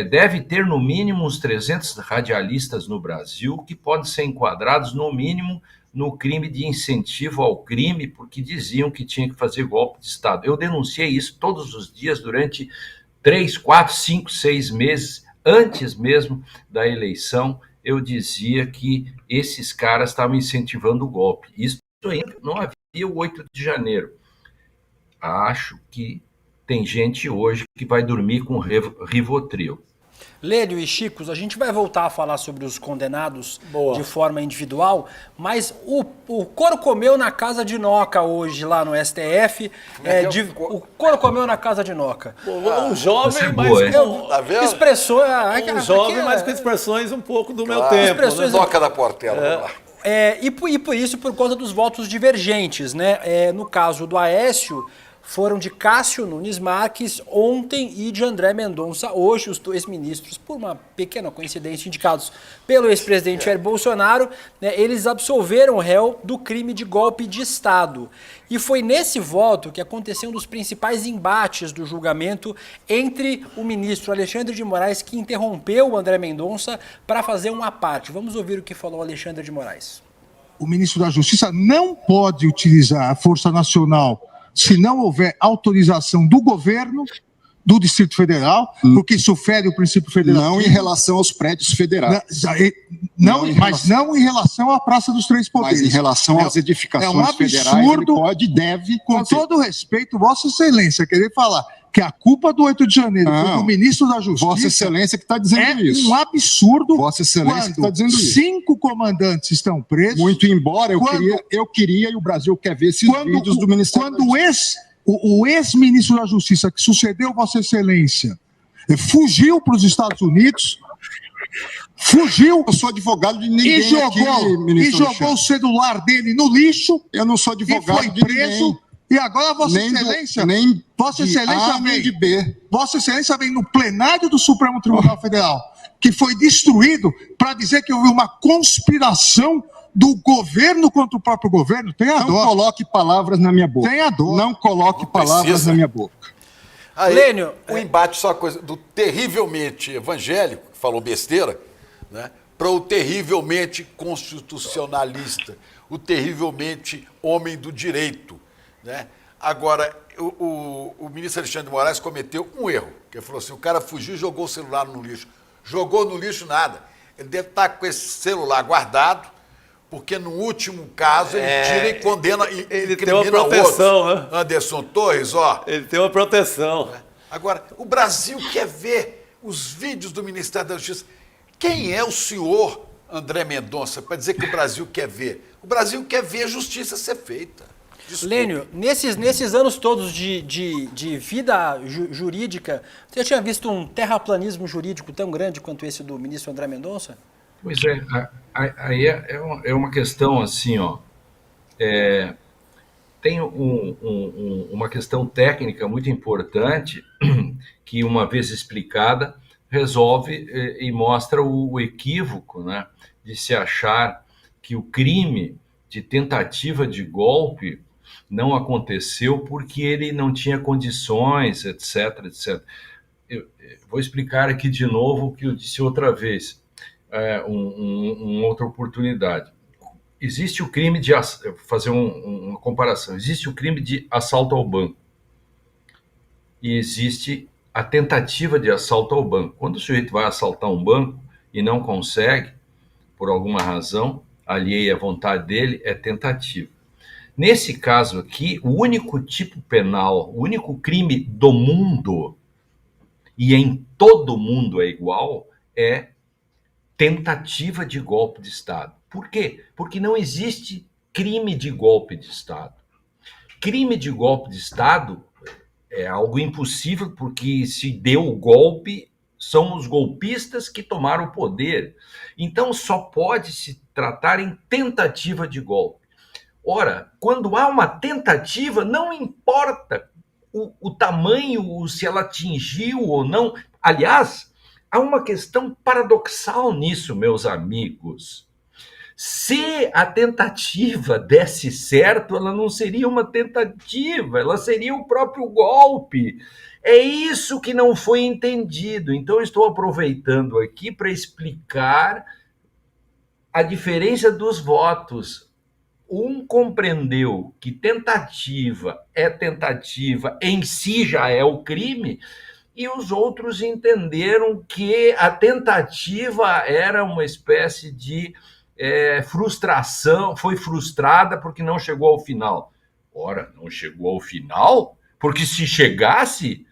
Deve ter no mínimo uns 300 radialistas no Brasil que podem ser enquadrados no mínimo no crime de incentivo ao crime, porque diziam que tinha que fazer golpe de Estado. Eu denunciei isso todos os dias durante 3, 4, 5, 6 meses, antes mesmo da eleição, eu dizia que esses caras estavam incentivando o golpe. Isso ainda não havia o 8 de janeiro. Acho que tem gente hoje que vai dormir com Rivotril. Lênio e Chicos, a gente vai voltar a falar sobre os condenados de forma individual, mas o couro comeu na casa de Noca hoje lá no STF. O couro comeu na casa de Noca. Um jovem, mas Tá expressões. um jovem, mas com expressões um pouco do meu tempo. Expressões, né? Toca da Portela, vamos lá. E por isso, por conta dos votos divergentes, né? No caso do Aécio, foram de Cássio Nunes Marques ontem e de André Mendonça hoje, os dois ministros, por uma pequena coincidência, indicados pelo ex-presidente Jair Bolsonaro, né, eles absolveram o réu do crime de golpe de Estado. E foi nesse voto que aconteceu um dos principais embates do julgamento entre o ministro Alexandre de Moraes, que interrompeu o André Mendonça para fazer uma parte. Vamos ouvir o que falou Alexandre de Moraes. O ministro da Justiça não pode utilizar a Força Nacional se não houver autorização do governo do Distrito Federal, porque isso fere o princípio federal. Não em relação aos prédios federais. Mas não em relação à Praça dos Três Poderes. Mas em relação às edificações federais, ele pode e deve com fazer. todo respeito, Vossa Excelência, querer falar que a culpa do 8 de janeiro foi do ministro da Justiça. Vossa Excelência que está dizendo isso. É um absurdo. Vossa Excelência que está dizendo isso. 5 comandantes estão presos. Muito embora eu queria e o Brasil quer ver esses vídeos do Ministério da Justiça. O ex-ministro da Justiça, que sucedeu Vossa Excelência, fugiu para os Estados Unidos, Eu sou advogado de ninguém e jogou o celular dele no lixo. Eu não sou advogado e foi preso. E agora Vossa Excelência, Vossa Excelência vem no plenário do Supremo Tribunal Federal, que foi destruído, para dizer que houve uma conspiração do governo contra o próprio governo. Tenha dó. Não coloque palavras na minha boca. Tenha dó. Não coloque palavras na minha boca. Aí, Lênio, o embate, só uma coisa, do terrivelmente evangélico, que falou besteira, né, para o terrivelmente constitucionalista, o terrivelmente homem do direito. Né? Agora, o ministro Alexandre de Moraes cometeu um erro, que ele falou assim, o cara fugiu e jogou o celular no lixo. Jogou no lixo nada. Ele deve estar com esse celular guardado, porque no último caso ele tira e condena e ele tem uma proteção, outros. Né? Anderson Torres, ó. Ele tem uma proteção. Agora, o Brasil quer ver os vídeos do Ministério da Justiça. Quem é o senhor André Mendonça para dizer que o Brasil quer ver? O Brasil quer ver a justiça ser feita. Desculpe. Lênio, nesses anos todos de vida jurídica, você já tinha visto um terraplanismo jurídico tão grande quanto esse do ministro André Mendonça? Pois é, aí é uma questão assim, ó. Tem uma questão técnica muito importante que, uma vez explicada, resolve e mostra o equívoco, né, de se achar que o crime de tentativa de golpe não aconteceu porque ele não tinha condições, etc, etc. Eu vou explicar aqui de novo o que eu disse outra vez, uma outra oportunidade. Existe o crime de... fazer uma comparação. Existe o crime de assalto ao banco. E existe a tentativa de assalto ao banco. Quando o sujeito vai assaltar um banco e não consegue, por alguma razão alheia à vontade dele, é tentativa. Nesse caso aqui, o único tipo penal, o único crime do mundo, e em todo mundo é igual, é tentativa de golpe de Estado. Por quê? Porque não existe crime de golpe de Estado. Crime de golpe de Estado é algo impossível, porque se deu o golpe, são os golpistas que tomaram o poder. Então, só pode se tratar em tentativa de golpe. Ora, quando há uma tentativa, não importa o tamanho, se ela atingiu ou não. Aliás, há uma questão paradoxal nisso, meus amigos. Se a tentativa desse certo, ela não seria uma tentativa, ela seria o próprio golpe. É isso que não foi entendido. Então, estou aproveitando aqui para explicar a diferença dos votos. Um compreendeu que tentativa é tentativa, em si já é o crime, e os outros entenderam que a tentativa era uma espécie de frustração, foi frustrada porque não chegou ao final. Ora, não chegou ao final? Porque se chegasse,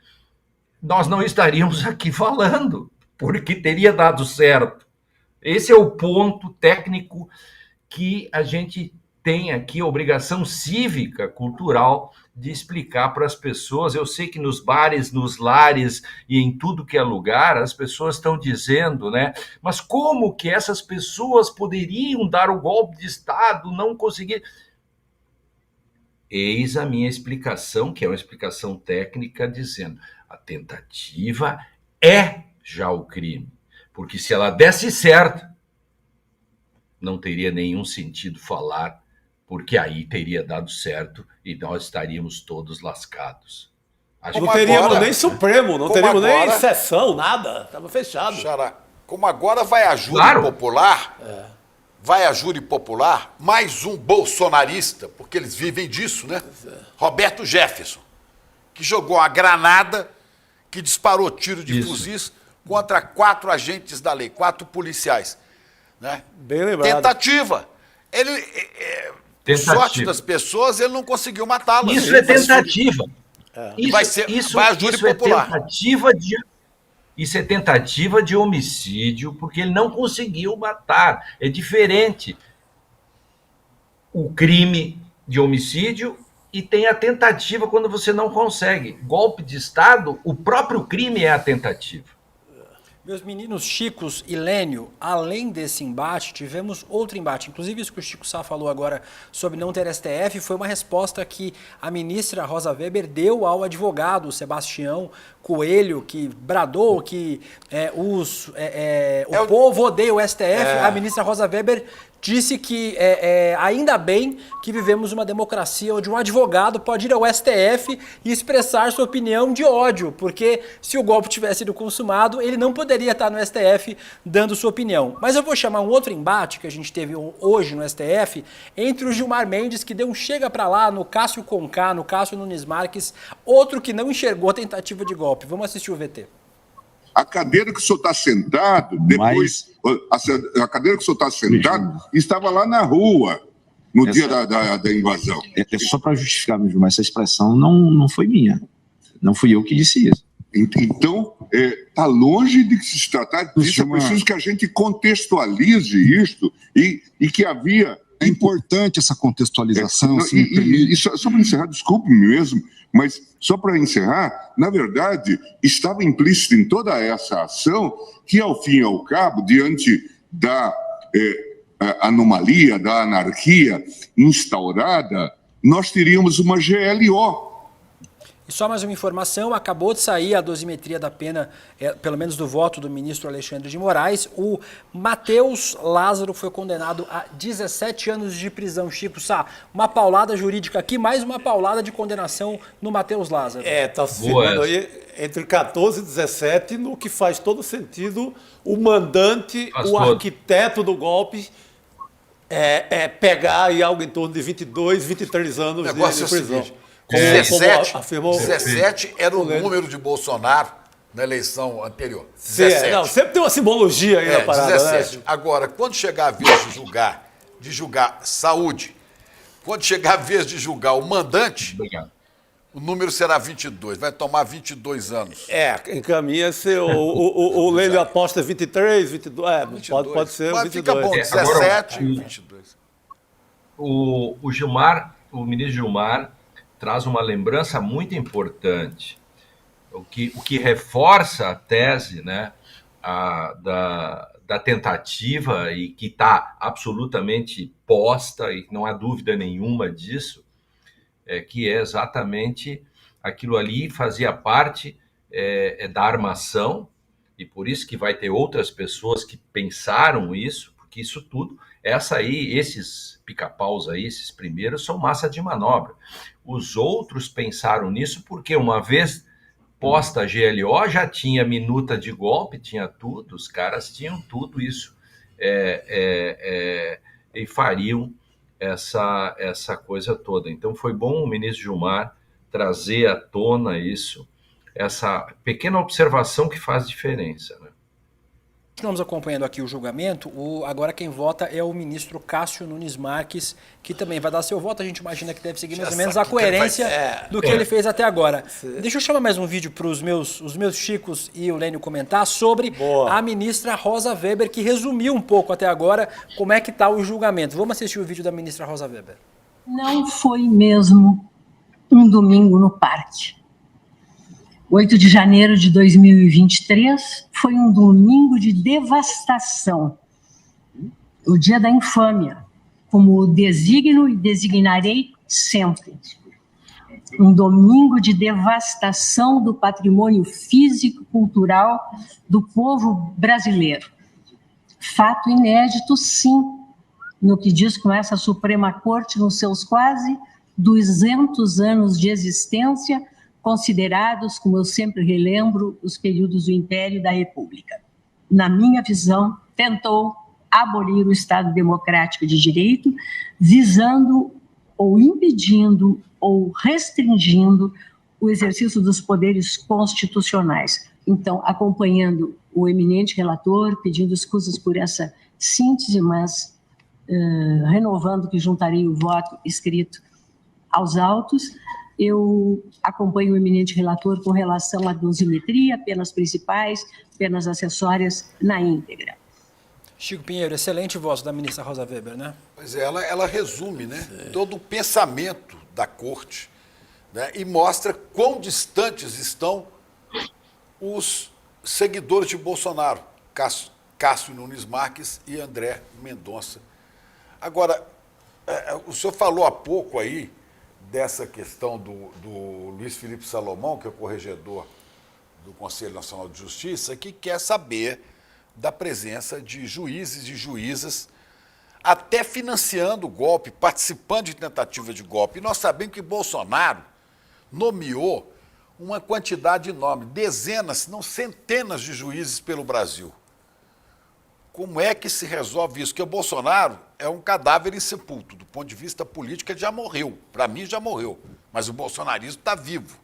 nós não estaríamos aqui falando, porque teria dado certo. Esse é o ponto técnico que a gente tem aqui, a obrigação cívica, cultural, de explicar para as pessoas. Eu sei que nos bares, nos lares e em tudo que é lugar, as pessoas estão dizendo, né? Mas como que essas pessoas poderiam dar o golpe de Estado, não conseguir? Eis a minha explicação, que é uma explicação técnica, dizendo: a tentativa é já o crime. Porque se ela desse certo, não teria nenhum sentido falar, porque aí teria dado certo e nós estaríamos todos lascados. Não teríamos nem Supremo, não teríamos nem sessão, nada. Estava fechado. Xará, como agora vai a júri popular, vai a júri popular, mais um bolsonarista, porque eles vivem disso, né? Roberto Jefferson, que jogou a granada, que disparou tiro de fuzis contra 4 agentes da lei, 4 policiais. Né? Bem lembrado. Tentativa. Sorte das pessoas, ele não conseguiu matá-las. Isso é tentativa. Vai a júri popular. Isso é tentativa de homicídio, porque ele não conseguiu matar. É diferente o crime de homicídio e tem a tentativa quando você não consegue. Golpe de Estado, o próprio crime é a tentativa. Meus meninos Chicos e Lênio, além desse embate, tivemos outro embate. Inclusive, isso que o Chico Sá falou agora sobre não ter STF foi uma resposta que a ministra Rosa Weber deu ao advogado Sebastião Coelho, que bradou que o povo odeia o STF. A ministra Rosa Weber disse que ainda bem que vivemos uma democracia onde um advogado pode ir ao STF e expressar sua opinião de ódio, porque se o golpe tivesse sido consumado, ele não poderia estar no STF dando sua opinião. Mas eu vou chamar um outro embate que a gente teve hoje no STF entre o Gilmar Mendes, que deu um chega pra lá no Cássio Conká, no Cássio Nunes Marques, outro que não enxergou a tentativa de golpe. Vamos assistir o VT. A cadeira que o senhor está sentado, depois, a cadeira que o senhor está sentado, estava lá na rua, no dia da invasão. É só para justificar mesmo, mas essa expressão não foi minha. Não fui eu que disse isso. Então, está longe de se tratar disso. É preciso que a gente contextualize isto e que havia... É importante essa contextualização. Só para encerrar, desculpe-me mesmo, mas só para encerrar, na verdade, estava implícito em toda essa ação que, ao fim e ao cabo, diante da anomalia, da anarquia instaurada, nós teríamos uma GLO. E só mais uma informação, acabou de sair a dosimetria da pena, pelo menos do voto do ministro Alexandre de Moraes. O Matheus Lázaro foi condenado a 17 anos de prisão. Chico Sá, uma paulada jurídica aqui, mais uma paulada de condenação no Matheus Lázaro. Está se firmando aí entre 14 e 17, no que faz todo sentido o mandante, arquiteto do golpe, pegar aí algo em torno de 22, 23 anos de prisão. 17 era o número de Bolsonaro na eleição anterior. Sim, 17. não, sempre tem uma simbologia aí na parada, 17. né? Agora, quando chegar a vez de julgar saúde, quando chegar a vez de julgar o mandante, o número será 22. Vai tomar 22 anos. Encaminha-se. O Lênio aposta 23, 22. 22. Pode ser Mas 22. fica bom, 17, 22. O Gilmar, o ministro Gilmar, traz uma lembrança muito importante, o que reforça a tese, né, da tentativa, e que está absolutamente posta, e não há dúvida nenhuma disso, que é exatamente aquilo ali fazia parte da armação, e por isso que vai ter outras pessoas que pensaram isso, porque isso tudo, esses pica-paus aí, esses primeiros, são massa de manobra. Os outros pensaram nisso porque uma vez posta a GLO, já tinha minuta de golpe, tinha tudo, os caras tinham tudo isso, e fariam essa coisa toda. Então foi bom o ministro Gilmar trazer à tona isso, essa pequena observação que faz diferença, né? Estamos acompanhando aqui o julgamento. Agora quem vota é o ministro Cássio Nunes Marques, que também vai dar seu voto. A gente imagina que deve seguir mais ou menos a coerência do que ele fez até agora. Deixa eu chamar mais um vídeo para os meus chicos e o Lênio comentar sobre a ministra Rosa Weber, que resumiu um pouco até agora como é que está o julgamento. Vamos assistir o vídeo da ministra Rosa Weber. Não foi mesmo um domingo no parque. 8 de janeiro de 2023 foi um domingo de devastação, o dia da infâmia, como o designo e designarei sempre. Um domingo de devastação do patrimônio físico e cultural do povo brasileiro. Fato inédito, sim, no que diz com essa Suprema Corte nos seus quase 200 anos de existência, considerados, como eu sempre relembro, os períodos do Império e da República. Na minha visão, tentou abolir o Estado Democrático de Direito, visando ou impedindo ou restringindo o exercício dos poderes constitucionais. Então, acompanhando o eminente relator, pedindo escusas por essa síntese, mas renovando que juntarei o voto escrito aos autos, eu acompanho o eminente relator com relação à dosimetria, penas principais, penas acessórias na íntegra. Chico Pinheiro, excelente voz da ministra Rosa Weber, né? Pois é, ela resume, né, todo o pensamento da corte, né, e mostra quão distantes estão os seguidores de Bolsonaro, Cássio Nunes Marques e André Mendonça. Agora, o senhor falou há pouco aí dessa questão do Luiz Felipe Salomão, que é o corregedor do Conselho Nacional de Justiça, que quer saber da presença de juízes e juízas, até financiando o golpe, participando de tentativa de golpe. E nós sabemos que Bolsonaro nomeou uma quantidade enorme, dezenas, se não centenas de juízes pelo Brasil. Como é que se resolve isso? Porque o Bolsonaro é um cadáver insepulto. Do ponto de vista político, ele já morreu. Para mim, já morreu. Mas o bolsonarismo está vivo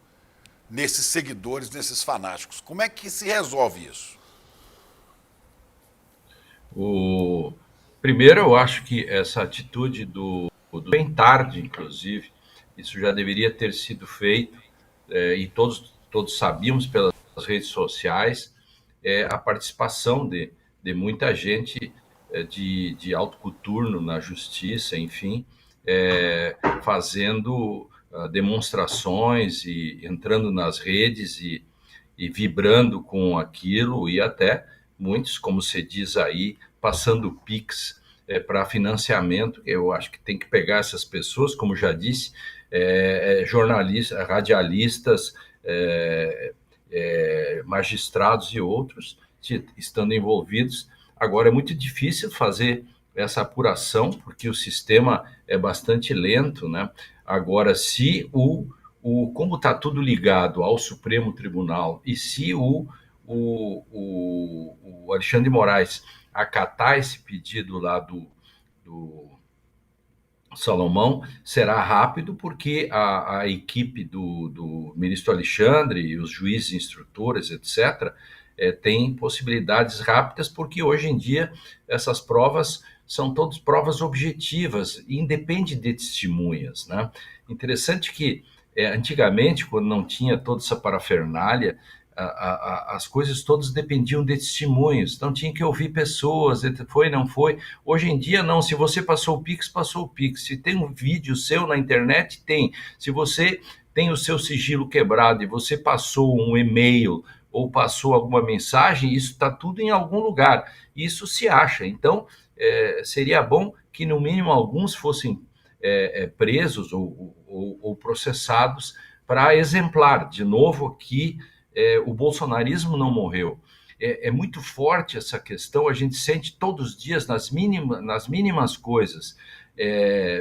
nesses seguidores, nesses fanáticos. Como é que se resolve isso? Primeiro, eu acho que essa atitude do bem tarde, inclusive, isso já deveria ter sido feito, e todos sabíamos pelas redes sociais, a participação de muita gente de alto coturno na justiça, enfim, fazendo demonstrações e entrando nas redes e vibrando com aquilo, e até muitos, como se diz aí, passando Pix para financiamento. Eu acho que tem que pegar essas pessoas, como já disse, jornalistas, radialistas, magistrados e outros, estando envolvidos. Agora, é muito difícil fazer essa apuração, porque o sistema é bastante lento, né? Agora, se como está tudo ligado ao Supremo Tribunal, e se o Alexandre de Moraes acatar esse pedido lá Salomão será rápido, porque a equipe do ministro Alexandre e os juízes instrutores, etc., tem possibilidades rápidas, porque hoje em dia essas provas são todas provas objetivas, independe de testemunhas, né? Interessante que antigamente, quando não tinha toda essa parafernália, as coisas todas dependiam de testemunhos, então tinha que ouvir pessoas, foi, não foi. Hoje em dia não, se você passou o Pix, passou o Pix. Se tem um vídeo seu na internet, tem. Se você tem o seu sigilo quebrado e você passou um e-mail ou passou alguma mensagem, isso está tudo em algum lugar, isso se acha. Então, seria bom que no mínimo alguns fossem presos ou processados para exemplar. De novo aqui, o bolsonarismo não morreu. É muito forte essa questão, a gente sente todos os dias nas mínimas coisas.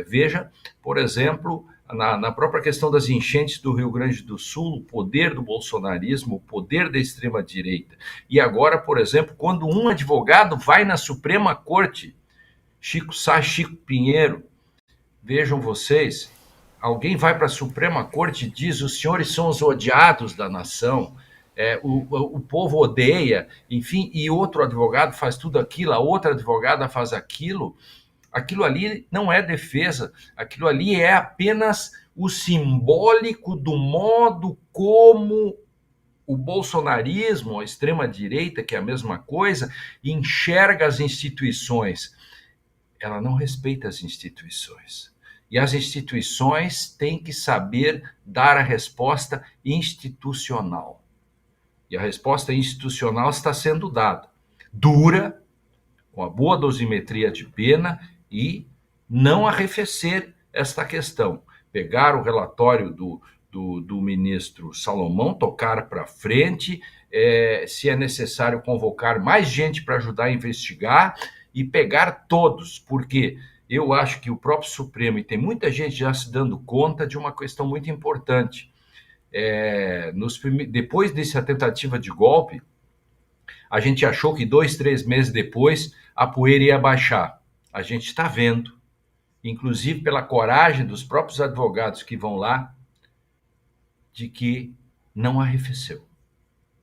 Veja, por exemplo, na própria questão das enchentes do Rio Grande do Sul, o poder do bolsonarismo, o poder da extrema-direita. E agora, por exemplo, quando um advogado vai na Suprema Corte, Chico Sá, Chico Pinheiro, vejam vocês, alguém vai para a Suprema Corte e diz: os senhores são os odiados da nação, o povo odeia, enfim, e outro advogado faz tudo aquilo, a outra advogada faz aquilo. Aquilo ali não é defesa, aquilo ali é apenas o simbólico do modo como o bolsonarismo, a extrema-direita, que é a mesma coisa, enxerga as instituições. Ela não respeita as instituições. E as instituições têm que saber dar a resposta institucional. E a resposta institucional está sendo dada. Dura, com a boa dosimetria de pena, e não arrefecer esta questão. Pegar o relatório do ministro Salomão, tocar para frente, se é necessário convocar mais gente para ajudar a investigar e pegar todos, porque eu acho que o próprio Supremo, e tem muita gente já se dando conta de uma questão muito importante. Depois dessa tentativa de golpe, a gente achou que 2, 3 meses depois a poeira ia baixar. A gente está vendo, inclusive pela coragem dos próprios advogados que vão lá, de que não arrefeceu.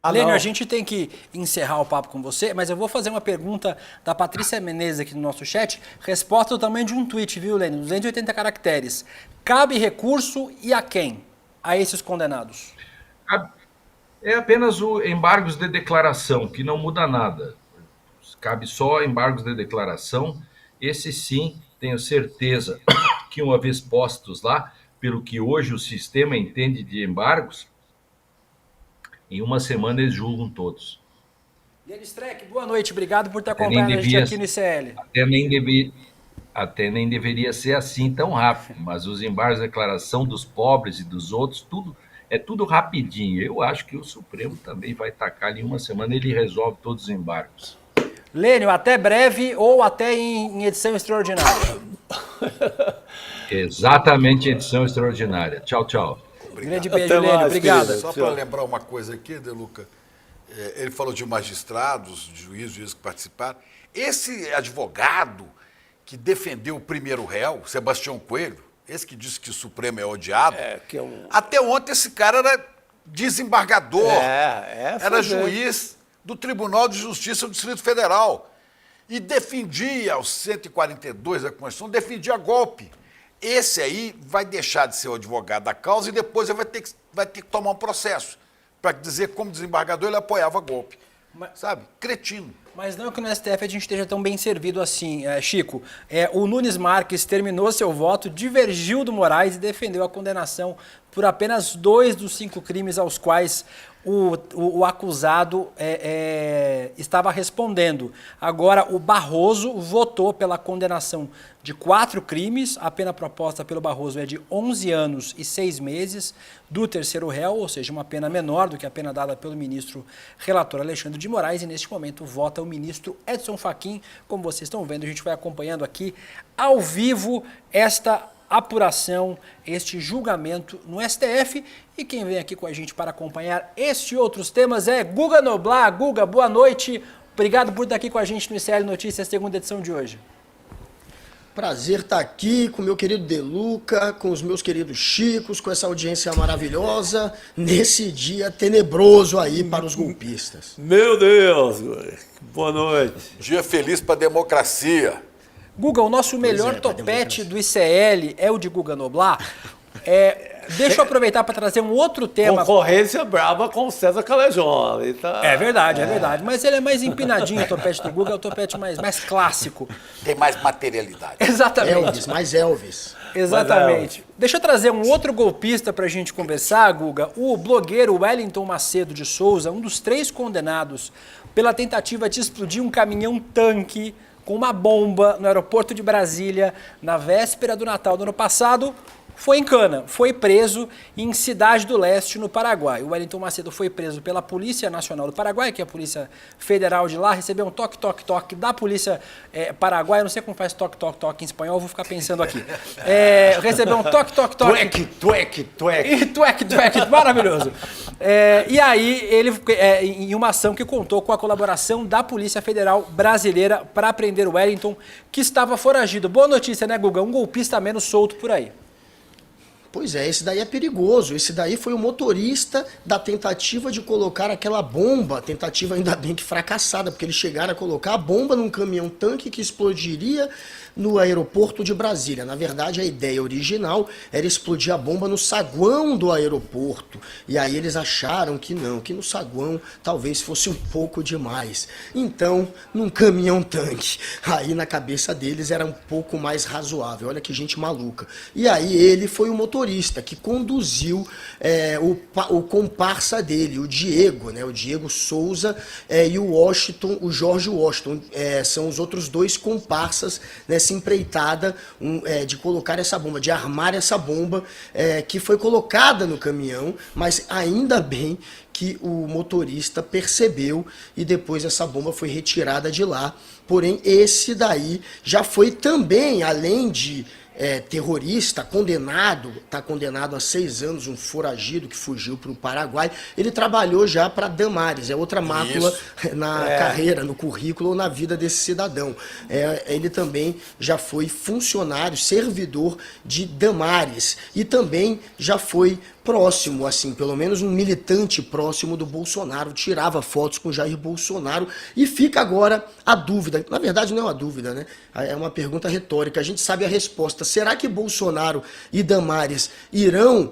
Lênio, a gente tem que encerrar o papo com você, mas eu vou fazer uma pergunta da Patrícia Menezes aqui no nosso chat. Resposta do tamanho de um tweet, viu, Lênio? 280 caracteres. Cabe recurso e a quem? A esses condenados? É apenas o embargos de declaração, que não muda nada. Cabe só embargos de declaração. Esse sim, tenho certeza que uma vez postos lá, pelo que hoje o sistema entende de embargos, em uma semana eles julgam todos. Lênio Streck, boa noite, obrigado por estar acompanhando a gente aqui no ICL. Até nem deveria ser assim tão rápido, mas os embargos de declaração dos pobres e dos outros, tudo rapidinho. Eu acho que o Supremo também vai tacar ali, em uma semana ele resolve todos os embargos. Lênio, até breve ou até em edição extraordinária. Exatamente, edição extraordinária. Tchau, tchau. Grande beijo, Lênio. Obrigado. Só para lembrar uma coisa aqui, De Luca, ele falou de magistrados, de juízes que participaram. Esse advogado que defendeu o primeiro réu, Sebastião Coelho, esse que disse que o Supremo é odiado, até ontem esse cara era desembargador, era juiz do Tribunal de Justiça do Distrito Federal e defendia aos 142 da Constituição, defendia golpe. Esse aí vai deixar de ser o advogado da causa e depois ele vai ter que tomar um processo para dizer que, como desembargador, ele apoiava golpe. Sabe? Cretino. Mas não que no STF a gente esteja tão bem servido assim, Chico. O Nunes Marques terminou seu voto, divergiu do Moraes e defendeu a condenação por apenas 2 dos 5 crimes aos quais o acusado estava respondendo. Agora, o Barroso votou pela condenação de 4 crimes. A pena proposta pelo Barroso é de 11 anos e 6 meses do terceiro réu, ou seja, uma pena menor do que a pena dada pelo ministro relator Alexandre de Moraes. E neste momento vota o ministro Edson Fachin. Como vocês estão vendo, a gente vai acompanhando aqui ao vivo esta apuração, este julgamento no STF. E quem vem aqui com a gente para acompanhar este e outros temas é Guga Noblar. Guga, boa noite. Obrigado por estar aqui com a gente no ICL Notícias, segunda edição de hoje. Prazer estar aqui com o meu querido Deluca, com os meus queridos Chicos, com essa audiência maravilhosa, nesse dia tenebroso aí para os golpistas. Meu Deus, boa noite. Dia feliz para a democracia. Guga, o nosso melhor topete do ICL é o de Guga Noblar. Deixa eu aproveitar para trazer um outro tema. Concorrência brava com o César Calejone. Tá? É verdade. Mas ele é mais empinadinho, o topete do Guga é o topete mais clássico. Tem mais materialidade. Exatamente. Mais Elvis. Exatamente. Deixa eu trazer um outro golpista para a gente conversar, Guga. O blogueiro Wellington Macedo de Souza, um dos 3 condenados pela tentativa de explodir um caminhão-tanque com uma bomba no aeroporto de Brasília na véspera do Natal do ano passado, foi em cana, foi preso em Cidade do Leste, no Paraguai. O Wellington Macedo foi preso pela Polícia Nacional do Paraguai, que é a Polícia Federal de lá, recebeu um toque da Polícia Paraguaia, não sei como faz toque em espanhol, vou ficar pensando aqui. Recebeu um toque. Tuec, maravilhoso. E aí, ele, em uma ação que contou com a colaboração da Polícia Federal Brasileira para prender o Wellington, que estava foragido. Boa notícia, né, Guga? Um golpista menos solto por aí. Pois é, esse daí é perigoso. Esse daí foi o motorista da tentativa de colocar aquela bomba, tentativa ainda bem que fracassada, porque eles chegaram a colocar a bomba num caminhão-tanque que explodiria no aeroporto de Brasília. Na verdade, a ideia original era explodir a bomba no saguão do aeroporto. E aí eles acharam que não, que no saguão talvez fosse um pouco demais. Então, num caminhão-tanque. Aí na cabeça deles era um pouco mais razoável. Olha que gente maluca. E aí ele foi o motorista que conduziu o comparsa dele, o Diego, né? O Diego Souza e o Jorge Washington. São os outros 2 comparsas nessa empreitada de colocar essa bomba, de armar essa bomba que foi colocada no caminhão, mas ainda bem que o motorista percebeu e depois essa bomba foi retirada de lá. Porém, esse daí já foi também, além de terrorista, está condenado a 6 anos, um foragido que fugiu para o Paraguai. Ele trabalhou já para Damares, é outra mácula na carreira, no currículo ou na vida desse cidadão. Ele também já foi funcionário, servidor de Damares e também já foi próximo, assim, pelo menos um militante próximo do Bolsonaro, tirava fotos com Jair Bolsonaro e fica agora a dúvida, na verdade não é uma dúvida, né? É uma pergunta retórica, a gente sabe a resposta, será que Bolsonaro e Damares irão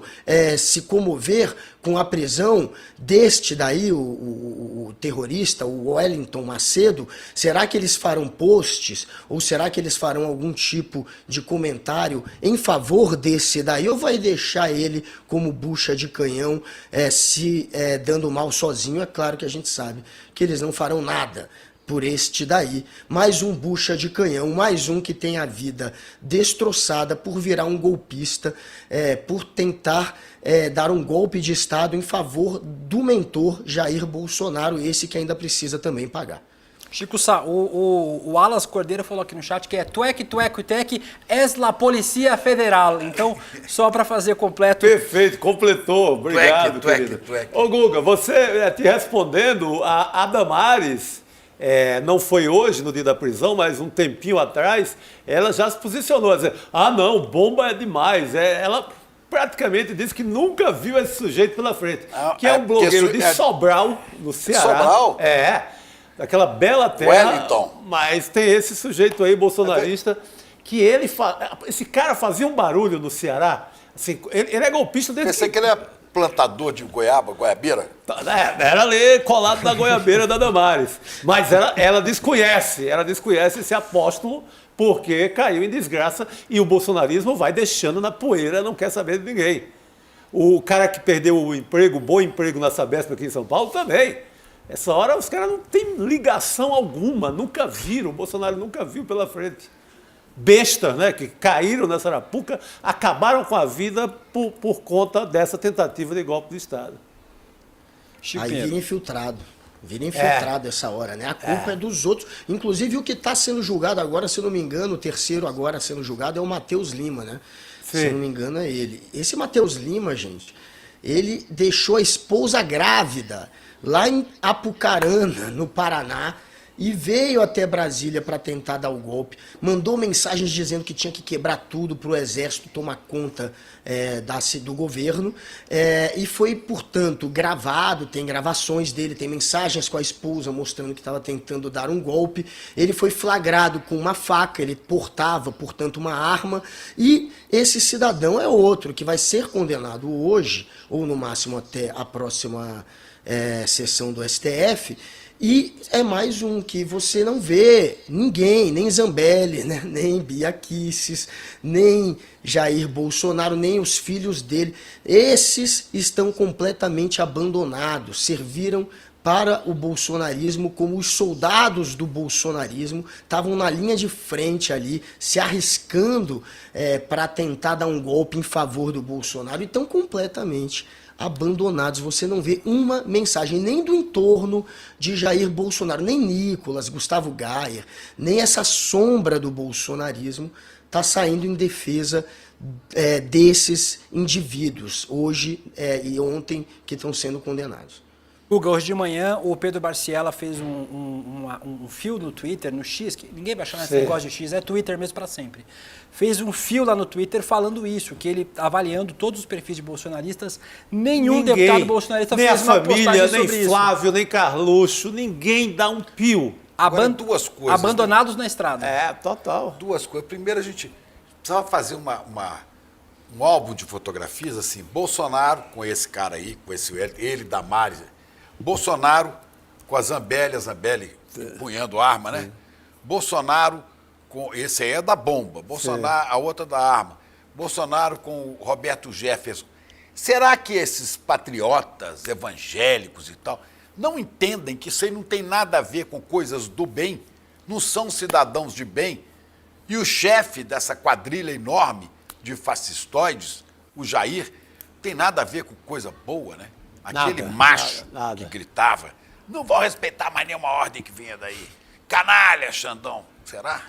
se comover com a prisão deste daí, o terrorista, o Wellington Macedo? Será que eles farão posts ou será que eles farão algum tipo de comentário em favor desse daí ou vai deixar ele como bucha de canhão se dando mal sozinho? É claro que a gente sabe que eles não farão nada por este daí, mais um bucha de canhão, mais um que tem a vida destroçada por virar um golpista, por tentar dar um golpe de Estado em favor do mentor Jair Bolsonaro, esse que ainda precisa também pagar. Chico Sá, o Alas Cordeiro falou aqui no chat que é tuec, es la Polícia Federal. Então, só para fazer completo... Perfeito, completou. Obrigado, querido. Ô, Guga, você te respondendo, a Damares... não foi hoje, no dia da prisão, mas um tempinho atrás, ela já se posicionou, dizendo, não, bomba é demais. Ela praticamente disse que nunca viu esse sujeito pela frente, que é um blogueiro de Sobral, no Ceará. Sobral? Daquela bela terra. Wellington. Mas tem esse sujeito aí, bolsonarista, que esse cara fazia um barulho no Ceará. Assim, ele é golpista desde Pensei que ele é plantador de goiabeira? Era ali colado na goiabeira da Damares. Mas ela desconhece esse apóstolo porque caiu em desgraça e o bolsonarismo vai deixando na poeira, não quer saber de ninguém. O cara que perdeu o emprego, bom emprego na Sabesp aqui em São Paulo também. Essa hora os caras não têm ligação alguma, nunca viram, o Bolsonaro nunca viu pela frente. Bestas, né, que caíram nessa arapuca, acabaram com a vida por conta dessa tentativa de golpe de Estado. Aí vira infiltrado essa hora, né? A culpa é dos outros. Inclusive o que está sendo julgado agora, se não me engano, o terceiro agora sendo julgado é o Matheus Lima, né? Sim. Se não me engano é ele. Esse Matheus Lima, gente, ele deixou a esposa grávida lá em Apucarana, no Paraná, e veio até Brasília para tentar dar o golpe, mandou mensagens dizendo que tinha que quebrar tudo para o exército tomar conta do governo, e foi, portanto, gravado, tem gravações dele, tem mensagens com a esposa mostrando que estava tentando dar um golpe. Ele foi flagrado com uma faca, ele portava, portanto, uma arma, e esse cidadão é outro que vai ser condenado hoje, ou no máximo até a próxima sessão do STF, e é mais um que você não vê ninguém, nem Zambelli, né? Nem Bia Kicis, nem Jair Bolsonaro, nem os filhos dele. Esses estão completamente abandonados, serviram para o bolsonarismo como os soldados do bolsonarismo, estavam na linha de frente ali, se arriscando para tentar dar um golpe em favor do Bolsonaro, e estão completamente abandonados. Você não vê uma mensagem nem do entorno de Jair Bolsonaro, nem Nicolas, Gustavo Gayer, nem essa sombra do bolsonarismo está saindo em defesa desses indivíduos, hoje e ontem, que estão sendo condenados. Guga, hoje de manhã o Pedro Barciela fez um fio no Twitter, no X, que ninguém vai chamar esse negócio de X, é Twitter mesmo para sempre. Fez um fio lá no Twitter falando isso, que ele, avaliando todos os perfis de bolsonaristas, nenhum deputado bolsonarista fez uma postagem sobre isso. Nem a família, nem Flávio, nem Carluxo, ninguém dá um pio. Duas coisas. Abandonados na estrada. Total. Duas coisas. Primeiro, a gente precisava fazer um álbum de fotografias, assim, Bolsonaro com esse cara aí, com ele, Damares, Bolsonaro com a Zambelli empunhando arma, né? Bolsonaro com... Esse aí é da bomba. Bolsonaro, a outra da arma. Bolsonaro com o Roberto Jefferson. Será que esses patriotas evangélicos e tal não entendem que isso aí não tem nada a ver com coisas do bem? Não são cidadãos de bem? E o chefe dessa quadrilha enorme de fascistoides, o Jair, não tem nada a ver com coisa boa, né? Aquele macho que gritava, não vou respeitar mais nenhuma ordem que vinha daí. Canalha, Xandão. Será?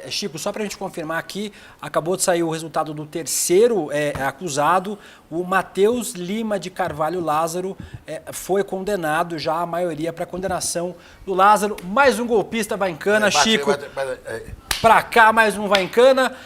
Chico, só para a gente confirmar aqui, acabou de sair o resultado do terceiro acusado, o Matheus Lima de Carvalho Lázaro, foi condenado já, a maioria para condenação do Lázaro. Mais um golpista vai em cana, Chico. Para cá, mais um vai em cana.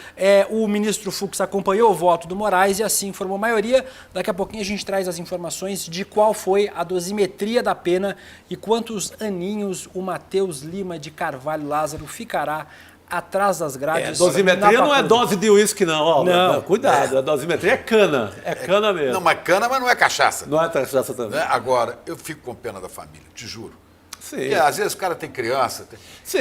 O ministro Fux acompanhou o voto do Moraes e assim formou maioria. Daqui a pouquinho a gente traz as informações de qual foi a dosimetria da pena e quantos aninhos o Matheus Lima de Carvalho Lázaro ficará atrás das grades. Dosimetria não é dose de uísque, não. Não. Cuidado, a dosimetria é cana. É cana mesmo. Não, mas cana, mas não é cachaça. Não é cachaça também. Agora, eu fico com pena da família, te juro. Sim. Porque às vezes o cara tem criança. Sim,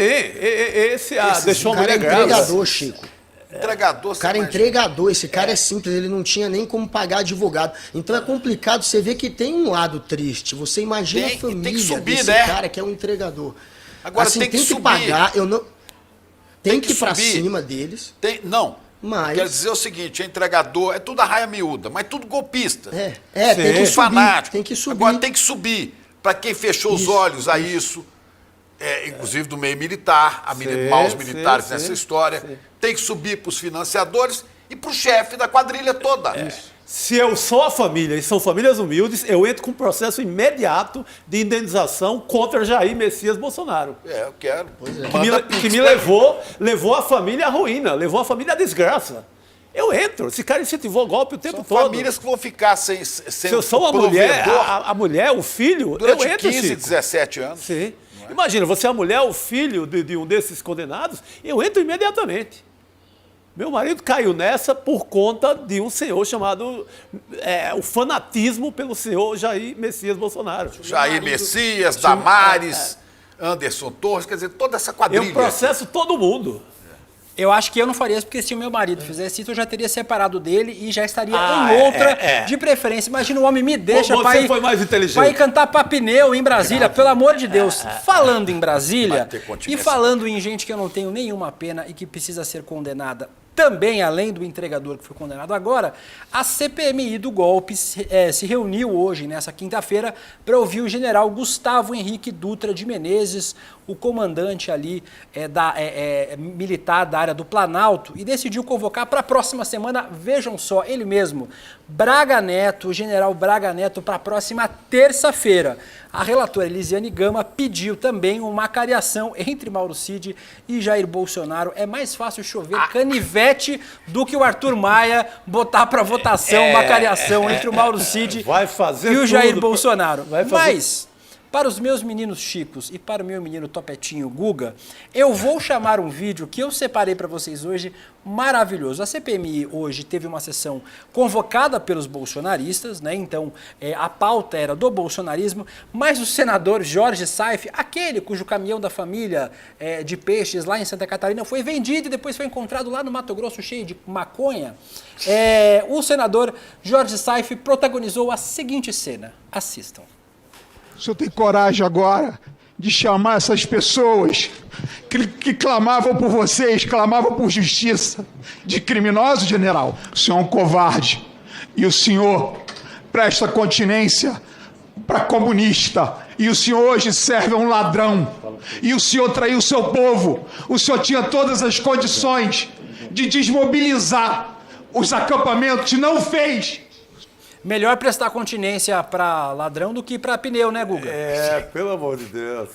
deixou uma mulher grávida. O cara é entregador, Chico. Entregador, o cara é entregador, esse cara é simples, ele não tinha nem como pagar advogado. Então é complicado, você vê que tem um lado triste. Você imagina a família desse cara que é um entregador. Agora assim, tem que subir. Pagar, tem que ir pra cima deles. Mas... Quer dizer o seguinte, entregador, é tudo arraia miúda, mas tudo golpista. Tem que subir, fanático. Tem que subir. Agora tem que subir. Para quem fechou os olhos a isso, inclusive do meio militar, maus militares nessa história, tem que subir para os financiadores e para o chefe da quadrilha toda. Se eu sou a família e são famílias humildes, eu entro com um processo imediato de indenização contra Jair Messias Bolsonaro. Eu quero. Que me levou a família à ruína, levou a família à desgraça. Eu entro. Esse cara incentivou golpe o tempo todo. Famílias que vão ficar sem Se eu sou a mulher, o filho, durante eu entro, 15, Chico. 17 anos. Sim. Imagina, você é a mulher, o filho de um desses condenados, eu entro imediatamente. Meu marido caiu nessa por conta de um senhor chamado... o fanatismo pelo senhor Jair Messias Bolsonaro. Jair Messias, Damares, Anderson Torres, quer dizer, toda essa quadrilha. Eu processo todo mundo. Eu acho que eu não faria isso, porque se o meu marido fizesse isso, eu já teria separado dele e já estaria em outra de preferência. Imagina, o homem me deixa para ir cantar pra pneu em Brasília, pelo amor de Deus. Falando em Brasília e falando em gente que eu não tenho nenhuma pena e que precisa ser condenada também, além do entregador que foi condenado agora, a CPMI do golpe se reuniu hoje, nessa quinta-feira, para ouvir o general Gustavo Henrique Dutra de Menezes, o comandante ali militar da área do Planalto, e decidiu convocar para a próxima semana, vejam só, ele mesmo, Braga Neto, o general Braga Neto, para a próxima terça-feira. A relatora Elisiane Gama pediu também uma cariação entre Mauro Cid e Jair Bolsonaro. É mais fácil chover canivete do que o Arthur Maia botar para votação uma cariação entre o Mauro Cid e o Jair Bolsonaro. Mas, para os meus meninos chicos e para o meu menino topetinho Guga, eu vou chamar um vídeo que eu separei para vocês hoje, maravilhoso. A CPMI hoje teve uma sessão convocada pelos bolsonaristas, né? Então a pauta era do bolsonarismo, mas o senador Jorge Saif, aquele cujo caminhão da família de peixes lá em Santa Catarina foi vendido e depois foi encontrado lá no Mato Grosso cheio de maconha, o senador Jorge Saif protagonizou a seguinte cena. Assistam. O senhor tem coragem agora de chamar essas pessoas que clamavam por vocês, clamavam por justiça, de criminosos, general? O senhor é um covarde. E o senhor presta continência para comunista. E o senhor hoje serve a um ladrão. E o senhor traiu o seu povo. O senhor tinha todas as condições de desmobilizar os acampamentos, não fez. Melhor prestar continência para ladrão do que para pneu, né, Guga? Pelo amor de Deus.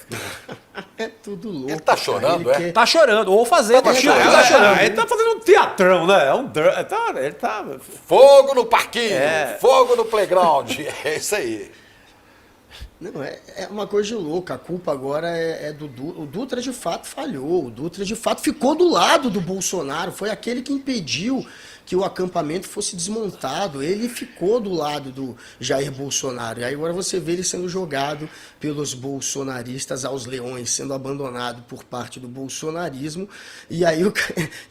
É tudo louco. Ele tá chorando, ele Tá chorando, ou fazendo tá chorando. Ele tá fazendo um teatrão, né? Ele tá... Fogo no parquinho, fogo no playground. É isso aí. Não, é uma coisa louca. A culpa agora é do Dutra. O Dutra de fato falhou. O Dutra de fato ficou do lado do Bolsonaro. Foi aquele que impediu que o acampamento fosse desmontado. Ele ficou do lado do Jair Bolsonaro. E aí agora você vê ele sendo jogado pelos bolsonaristas aos leões, sendo abandonado por parte do bolsonarismo. E aí,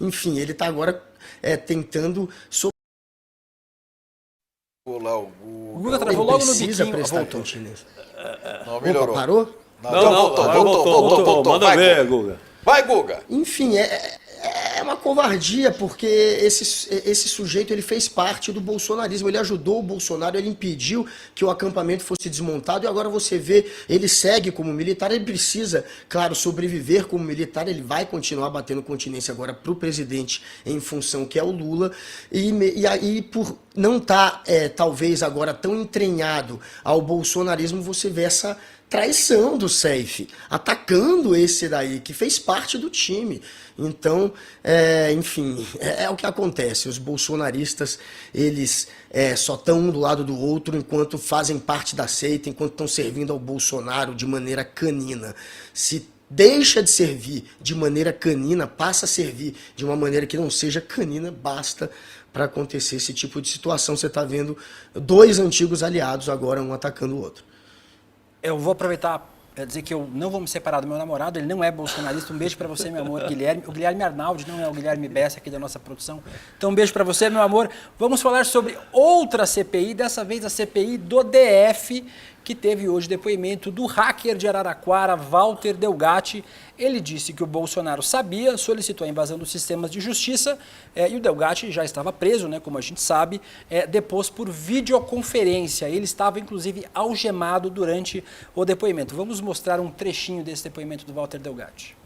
enfim, ele está agora tentando... O Guga travou logo no biquinho. Voltou. Não, melhorou. Opa, parou? Voltou. Manda ver, Guga. Vai, Guga. Enfim, é uma covardia, porque esse sujeito ele fez parte do bolsonarismo, ele ajudou o Bolsonaro, ele impediu que o acampamento fosse desmontado, e agora você vê, ele segue como militar, ele precisa, claro, sobreviver como militar, ele vai continuar batendo continência agora para o presidente em função que é o Lula, e aí por não estar, talvez agora tão entranhado ao bolsonarismo, você vê essa traição do Saif, atacando esse daí, que fez parte do time. Então, enfim, é o que acontece. Os bolsonaristas, eles só estão um do lado do outro enquanto fazem parte da seita, enquanto estão servindo ao Bolsonaro de maneira canina. Se deixa de servir de maneira canina, passa a servir de uma maneira que não seja canina, basta para acontecer esse tipo de situação. Você está vendo dois antigos aliados agora, um atacando o outro. Eu vou aproveitar para dizer que eu não vou me separar do meu namorado, ele não é bolsonarista. Um beijo para você, meu amor, Guilherme. O Guilherme Arnaldi, não é o Guilherme Bessa aqui da nossa produção. Então um beijo para você, meu amor. Vamos falar sobre outra CPI, dessa vez a CPI do DF, que teve hoje depoimento do hacker de Araraquara, Walter Delgatti. Ele disse que o Bolsonaro sabia, solicitou a invasão dos sistemas de justiça e o Delgatti já estava preso, né, como a gente sabe, depôs por videoconferência. Ele estava, inclusive, algemado durante o depoimento. Vamos mostrar um trechinho desse depoimento do Walter Delgatti.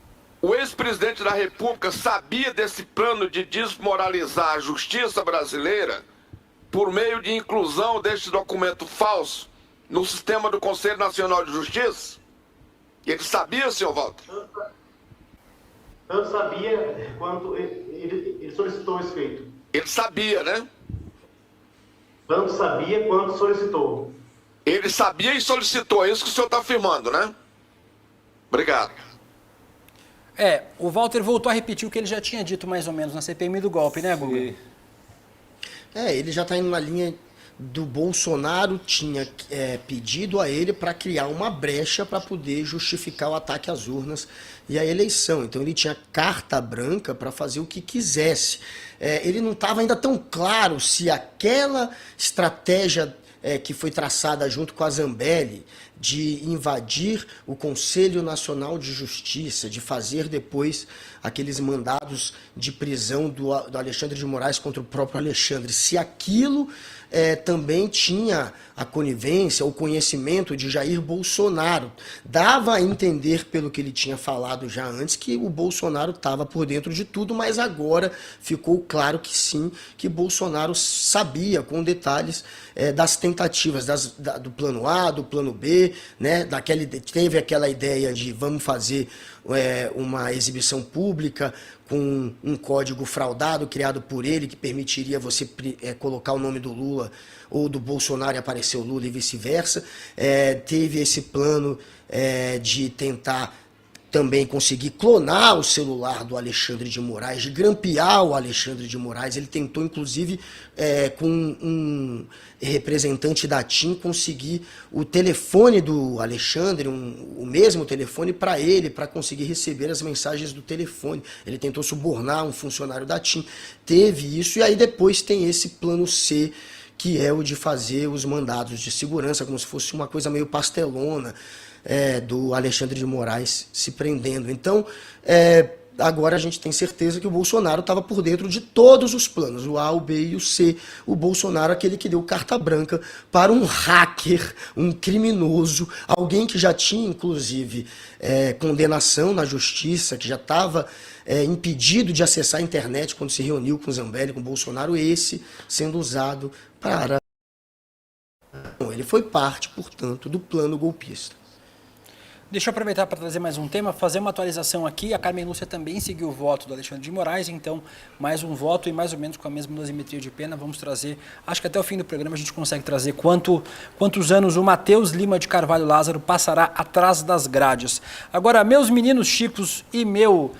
O ex-presidente da República sabia desse plano de desmoralizar a justiça brasileira por meio de inclusão deste documento falso no sistema do Conselho Nacional de Justiça? Ele sabia, senhor Walter? Tanto sabia quanto ele solicitou esse feito. Ele sabia, né? Tanto sabia quanto solicitou. Ele sabia e solicitou, é isso que o senhor está afirmando, né? Obrigado. O Walter voltou a repetir o que ele já tinha dito mais ou menos na CPMI do golpe, né, Guga? Ele já está indo na linha do Bolsonaro, tinha pedido a ele para criar uma brecha para poder justificar o ataque às urnas e a eleição. Então ele tinha carta branca para fazer o que quisesse. Ele não estava ainda tão claro se aquela estratégia que foi traçada junto com a Zambelli, de invadir o Conselho Nacional de Justiça, de fazer depois aqueles mandados de prisão do Alexandre de Moraes contra o próprio Alexandre, se aquilo também tinha a conivência, o conhecimento de Jair Bolsonaro. Dava a entender, pelo que ele tinha falado já antes, que o Bolsonaro estava por dentro de tudo, mas agora ficou claro que sim, que Bolsonaro sabia com detalhes das tentativas do plano A, do plano B, né? Teve aquela ideia de vamos fazer uma exibição pública com um código fraudado criado por ele que permitiria você colocar o nome do Lula ou do Bolsonaro e aparecer o Lula e vice-versa. Teve esse plano de tentar também conseguir clonar o celular do Alexandre de Moraes, de grampear o Alexandre de Moraes. Ele tentou, inclusive, com um representante da TIM, conseguir o telefone do Alexandre, o mesmo telefone para ele, para conseguir receber as mensagens do telefone. Ele tentou subornar um funcionário da TIM. Teve isso, e aí depois tem esse plano C, que é o de fazer os mandados de segurança, como se fosse uma coisa meio pastelona, do Alexandre de Moraes se prendendo. Então, agora a gente tem certeza que o Bolsonaro estava por dentro de todos os planos, o A, o B e o C. O Bolsonaro, aquele que deu carta branca para um hacker, um criminoso, alguém que já tinha, inclusive, condenação na justiça, que já estava impedido de acessar a internet quando se reuniu com Zambelli, com Bolsonaro, esse sendo usado para... Ele foi parte, portanto, do plano golpista. Deixa eu aproveitar para trazer mais um tema, fazer uma atualização aqui. A Carmen Lúcia também seguiu o voto do Alexandre de Moraes, então mais um voto e mais ou menos com a mesma dosimetria de pena. Vamos trazer, acho que até o fim do programa a gente consegue trazer quantos anos o Matheus Lima de Carvalho Lázaro passará atrás das grades. Agora, meus meninos Chicos e meu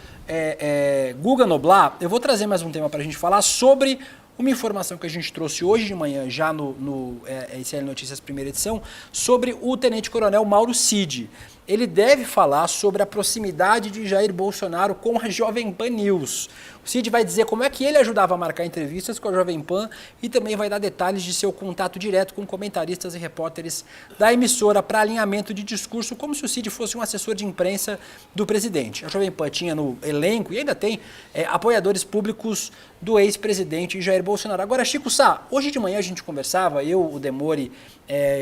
Guga Noblar, eu vou trazer mais um tema para a gente falar sobre uma informação que a gente trouxe hoje de manhã, já no ICL Notícias primeira edição, sobre o tenente-coronel Mauro Cid. Ele deve falar sobre a proximidade de Jair Bolsonaro com a Jovem Pan News. O Cid vai dizer como é que ele ajudava a marcar entrevistas com a Jovem Pan e também vai dar detalhes de seu contato direto com comentaristas e repórteres da emissora para alinhamento de discurso, como se o Cid fosse um assessor de imprensa do presidente. A Jovem Pan tinha no elenco e ainda tem apoiadores públicos do ex-presidente Jair Bolsonaro. Agora, Chico Sá, hoje de manhã a gente conversava, eu, o Demore,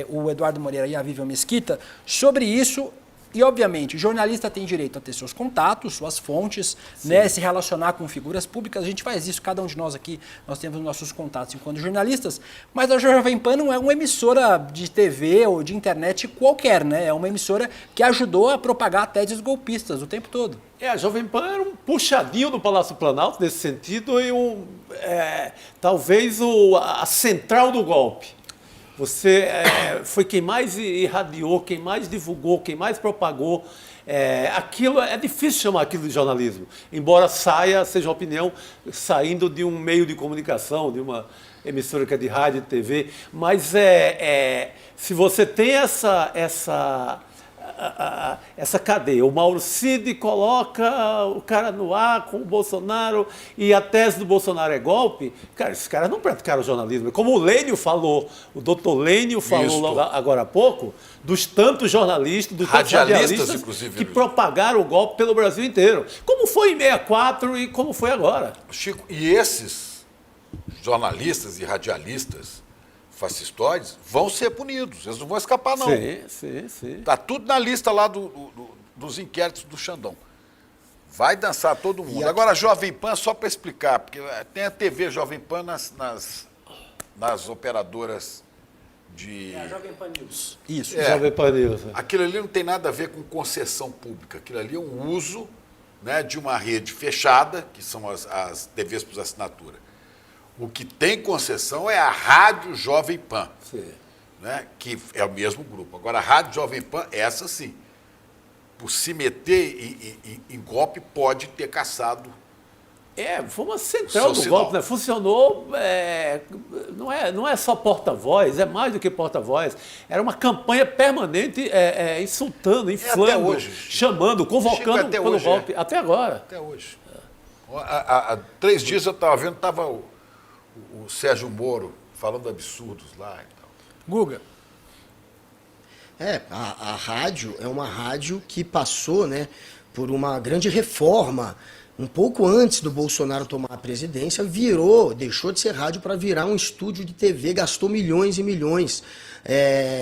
o Eduardo Moreira e a Vivian Mesquita, sobre isso. E, obviamente, jornalista tem direito a ter seus contatos, suas fontes, né, se relacionar com figuras públicas. A gente faz isso, cada um de nós aqui, nós temos nossos contatos enquanto jornalistas, mas a Jovem Pan não é uma emissora de TV ou de internet qualquer, né? É uma emissora que ajudou a propagar teses golpistas o tempo todo. A Jovem Pan era um puxadinho do Palácio Planalto nesse sentido e talvez a central do golpe. Você foi quem mais irradiou, quem mais divulgou, quem mais propagou. Aquilo é difícil chamar aquilo de jornalismo, embora seja uma opinião saindo de um meio de comunicação, de uma emissora que é de rádio e TV. Mas se você tem essa cadeia, o Mauro Cid coloca o cara no ar com o Bolsonaro e a tese do Bolsonaro é golpe, cara, esses caras não praticaram jornalismo. Como o Lênio falou, o doutor Lênio falou agora há pouco, dos tantos jornalistas, dos tantos radialistas que propagaram o golpe pelo Brasil inteiro. Como foi em 64 e como foi agora. Chico, e esses jornalistas e radialistas fascistoides vão ser punidos, eles não vão escapar, não. Sim. Está tudo na lista lá dos inquéritos do Xandão. Vai dançar todo mundo. Agora, a Jovem Pan, só para explicar, porque tem a TV Jovem Pan nas operadoras de... a Jovem Pan News. Isso, Jovem Pan News. Aquilo ali não tem nada a ver com concessão pública. Aquilo ali é um uso, né, de uma rede fechada, que são as TVs por assinatura. O que tem concessão é a Rádio Jovem Pan, né, que é o mesmo grupo. Agora, a Rádio Jovem Pan, essa sim, por se meter em golpe, pode ter caçado. Foi uma central do golpe, né? Funcionou, não é só porta-voz, é mais do que porta-voz. Era uma campanha permanente insultando, inflando, até hoje, chamando, convocando pelo golpe. Até agora. Até hoje. Há 3 dias eu estava vendo, estava o Sérgio Moro falando absurdos lá e tal. Guga. A rádio é uma rádio que passou, né, por uma grande reforma. Um pouco antes do Bolsonaro tomar a presidência, deixou de ser rádio para virar um estúdio de TV, gastou milhões e milhões.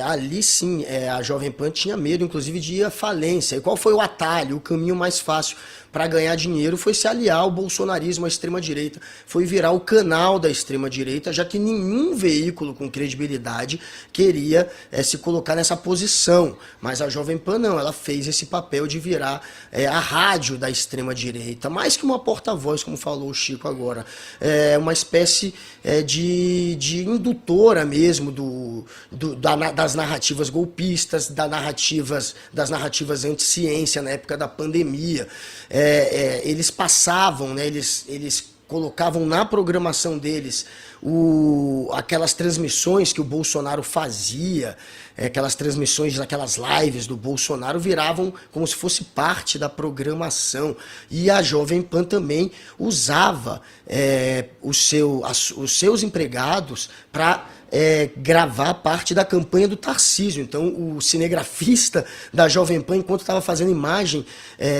Ali sim, a Jovem Pan tinha medo, inclusive, de ir à falência. E qual foi o atalho, o caminho mais fácil para ganhar dinheiro? Foi se aliar ao bolsonarismo, à extrema-direita. Foi virar o canal da extrema-direita, já que nenhum veículo com credibilidade queria se colocar nessa posição. Mas a Jovem Pan não, ela fez esse papel de virar a rádio da extrema-direita, mais que uma porta-voz, como falou o Chico agora. É uma espécie de indutora mesmo das narrativas golpistas, das narrativas anti-ciência na época da pandemia. Eles passavam, né, eles colocavam na programação deles aquelas transmissões que o Bolsonaro fazia, aquelas transmissões, aquelas lives do Bolsonaro viravam como se fosse parte da programação. E a Jovem Pan também usava os seus empregados para gravar parte da campanha do Tarcísio. Então, o cinegrafista da Jovem Pan, enquanto estava fazendo imagem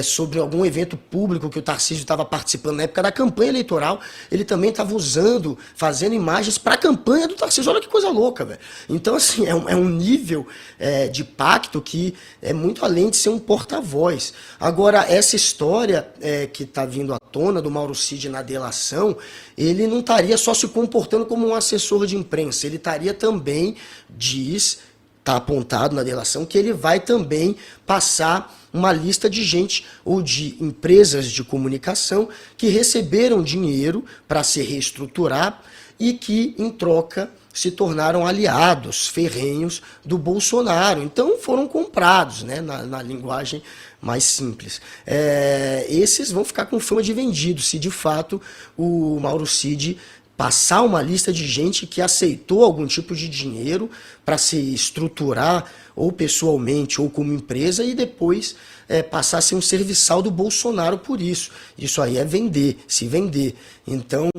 sobre algum evento público que o Tarcísio estava participando na época da campanha eleitoral, ele também estava fazendo imagens para a campanha do Tarcísio. Olha que coisa louca, velho. Então, assim, é um nível de pacto que é muito além de ser um porta-voz. Agora, essa história que está vindo à tona do Mauro Cid na delação, ele não estaria só se comportando como um assessor de imprensa, ele estaria também, está apontado na delação, que ele vai também passar uma lista de gente ou de empresas de comunicação que receberam dinheiro para se reestruturar e que, em troca, se tornaram aliados ferrenhos do Bolsonaro. Então foram comprados, né, na linguagem mais simples. Esses vão ficar com fama de vendidos, se de fato o Mauro Cid passar uma lista de gente que aceitou algum tipo de dinheiro para se estruturar ou pessoalmente ou como empresa e depois passar a ser um serviçal do Bolsonaro por isso. Isso aí é se vender. Então,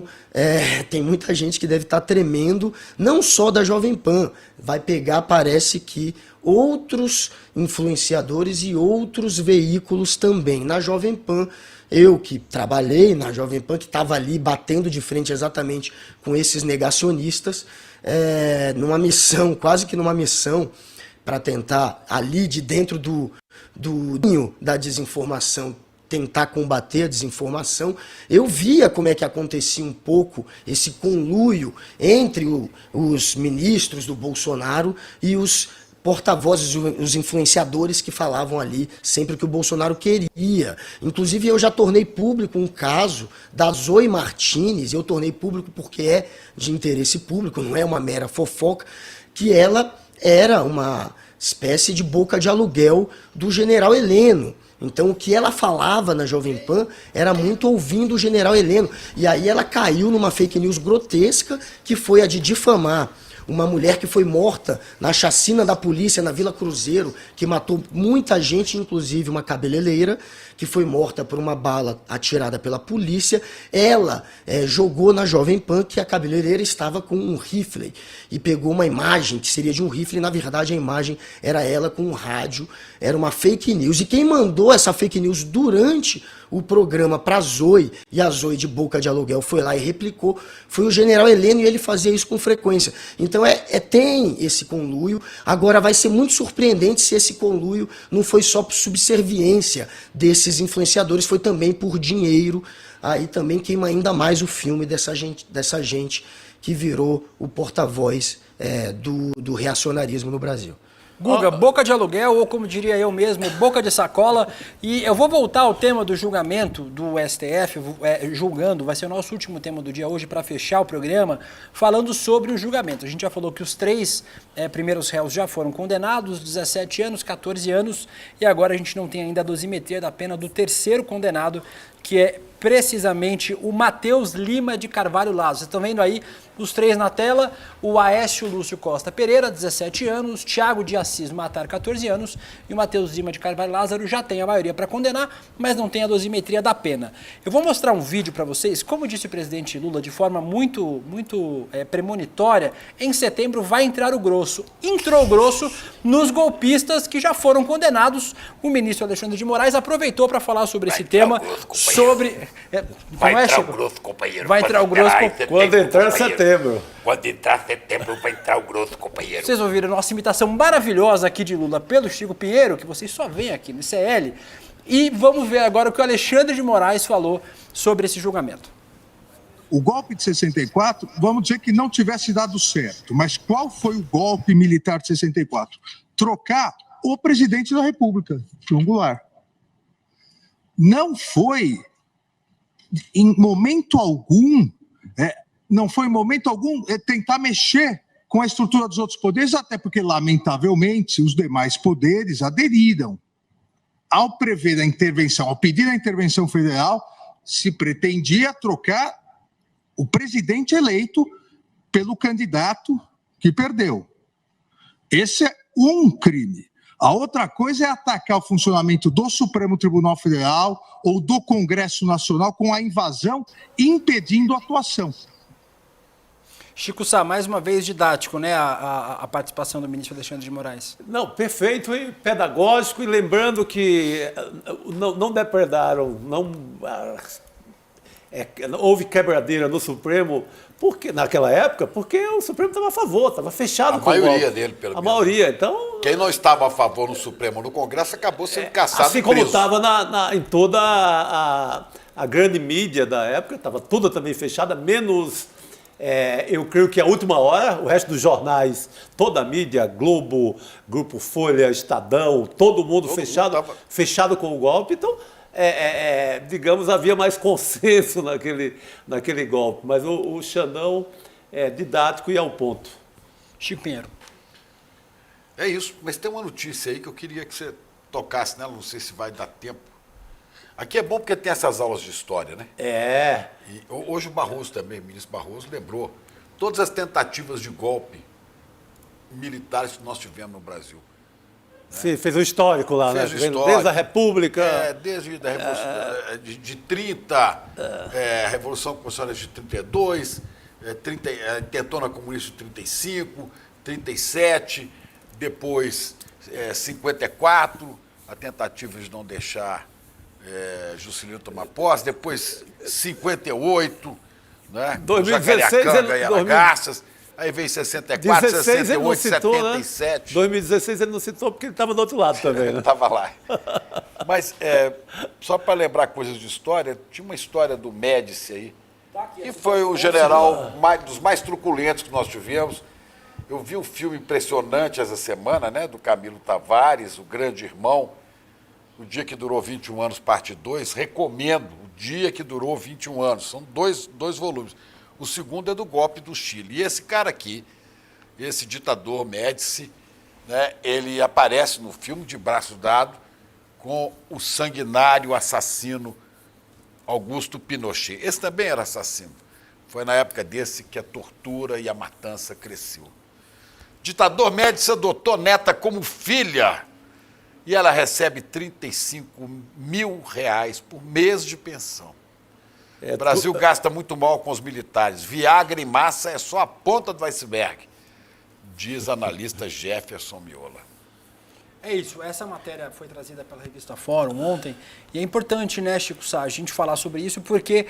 tem muita gente que deve estar tremendo, não só da Jovem Pan, vai pegar, parece que, outros influenciadores e outros veículos também. Na Jovem Pan, eu que trabalhei na Jovem Pan, que estava ali batendo de frente exatamente com esses negacionistas, numa missão, quase que numa missão, para tentar ali de dentro do da desinformação, tentar combater a desinformação, eu via como é que acontecia um pouco esse conluio entre os ministros do Bolsonaro e os porta-vozes, os influenciadores que falavam ali sempre que o Bolsonaro queria. Inclusive, eu já tornei público um caso da Zoe Martins, eu tornei público porque é de interesse público, não é uma mera fofoca, que ela era uma espécie de boca de aluguel do general Heleno. Então, o que ela falava na Jovem Pan era muito ouvindo o general Heleno. E aí ela caiu numa fake news grotesca, que foi a de difamar uma mulher que foi morta na chacina da polícia na Vila Cruzeiro, que matou muita gente, inclusive uma cabeleireira, que foi morta por uma bala atirada pela polícia. Ela jogou na Jovem Pan que a cabeleireira estava com um rifle e pegou uma imagem que seria de um rifle, e na verdade a imagem era ela com um rádio, era uma fake news. E quem mandou essa fake news durante o programa para a Zoe, e a Zoe de boca de aluguel foi lá e replicou, foi o general Heleno, e ele fazia isso com frequência. Então tem esse conluio. Agora vai ser muito surpreendente se esse conluio não foi só por subserviência desses influenciadores, foi também por dinheiro. Aí também queima ainda mais o filme dessa gente que virou o porta-voz do reacionarismo no Brasil. Guga, boca de aluguel, ou como diria eu mesmo, boca de sacola. E eu vou voltar ao tema do julgamento do STF, julgando, vai ser o nosso último tema do dia hoje para fechar o programa, falando sobre o julgamento. A gente já falou que os 3 primeiros réus já foram condenados, 17 anos, 14 anos, e agora a gente não tem ainda a dosimetria da pena do terceiro condenado, que é precisamente o Matheus Lima de Carvalho Lázaro. Vocês estão vendo aí os três na tela, o Aécio Lúcio Costa Pereira, 17 anos, Thiago de Assis Matar, 14 anos, e o Matheus Lima de Carvalho Lázaro já tem a maioria para condenar, mas não tem a dosimetria da pena. Eu vou mostrar um vídeo para vocês, como disse o presidente Lula de forma muito premonitória, em setembro vai entrar o grosso. Entrou o grosso nos golpistas que já foram condenados. O ministro Alexandre de Moraes aproveitou para falar sobre esse tema, sobre... Vai entrar o grosso, companheiro. Vai entrar o grosso, quando entrar setembro. Quando entrar setembro, vai entrar o grosso, companheiro. Vocês ouviram a nossa imitação maravilhosa aqui de Lula pelo Chico Pinheiro, que vocês só veem aqui no ICL. E vamos ver agora o que o Alexandre de Moraes falou sobre esse julgamento. O golpe de 64, vamos dizer que não tivesse dado certo, mas qual foi o golpe militar de 64? Trocar o presidente da República, João Goulart. Não foi, em momento algum, tentar mexer com a estrutura dos outros poderes, até porque, lamentavelmente, os demais poderes aderiram. Ao prever a intervenção, ao pedir a intervenção federal, se pretendia trocar o presidente eleito pelo candidato que perdeu. Esse é um crime. A outra coisa é atacar o funcionamento do Supremo Tribunal Federal ou do Congresso Nacional com a invasão, impedindo a atuação. Chico Sá, mais uma vez didático, né, a participação do ministro Alexandre de Moraes. Não, perfeito e pedagógico, e lembrando que não depredaram, houve quebradeira no Supremo, porque naquela época, porque o Supremo estava a favor, estava fechado com o golpe. A maioria dele, pelo menos. A maioria, então... Quem não estava a favor no Supremo, no Congresso, acabou sendo caçado assim e preso. como estava em toda a grande mídia da época, estava toda também fechada, menos... eu creio que a última hora, o resto dos jornais, toda a mídia, Globo, Grupo Folha, Estadão, todo mundo fechado com o golpe. Então, digamos, havia mais consenso naquele golpe. Mas o Xandão é didático e ao ponto. Chico Pinheiro. É isso, mas tem uma notícia aí que eu queria que você tocasse nela, não sei se vai dar tempo. Aqui é bom porque tem essas aulas de história, né? E hoje o Barroso também, o ministro Barroso, lembrou todas as tentativas de golpe militares que nós tivemos no Brasil. Sim, fez o histórico lá, fez né? O histórico. Desde a República. Desde a Revolução de 30, a Revolução Constitucional de 32, a Intentona Comunista de 35, 37, depois 54, a tentativa de não deixar Juscelino tomar posse, depois 58, né? 2016, Garças, aí veio 64, 68, citou, 77. Né? 2016 ele não citou porque ele estava do outro lado também, né? Estava lá. Mas, só para lembrar coisas de história, tinha uma história do Médici aí, que foi o general dos mais truculentos que nós tivemos. Eu vi um filme impressionante essa semana, né, do Camilo Tavares, O Grande Irmão, O Dia que Durou 21 Anos, parte 2, recomendo, O Dia que Durou 21 Anos, são dois volumes. O segundo é do golpe do Chile. E esse cara aqui, esse ditador Médici, né, ele aparece no filme de braço dado com o sanguinário assassino Augusto Pinochet. Esse também era assassino. Foi na época desse que a tortura e a matança cresceu. Ditador Médici adotou neta como filha e ela recebe R$35 mil por mês de pensão. O Brasil gasta muito mal com os militares. Viagra em massa é só a ponta do iceberg, diz analista Jefferson Miola. É isso, essa matéria foi trazida pela revista Fórum ontem, e é importante, né, Chico Sá, a gente falar sobre isso, porque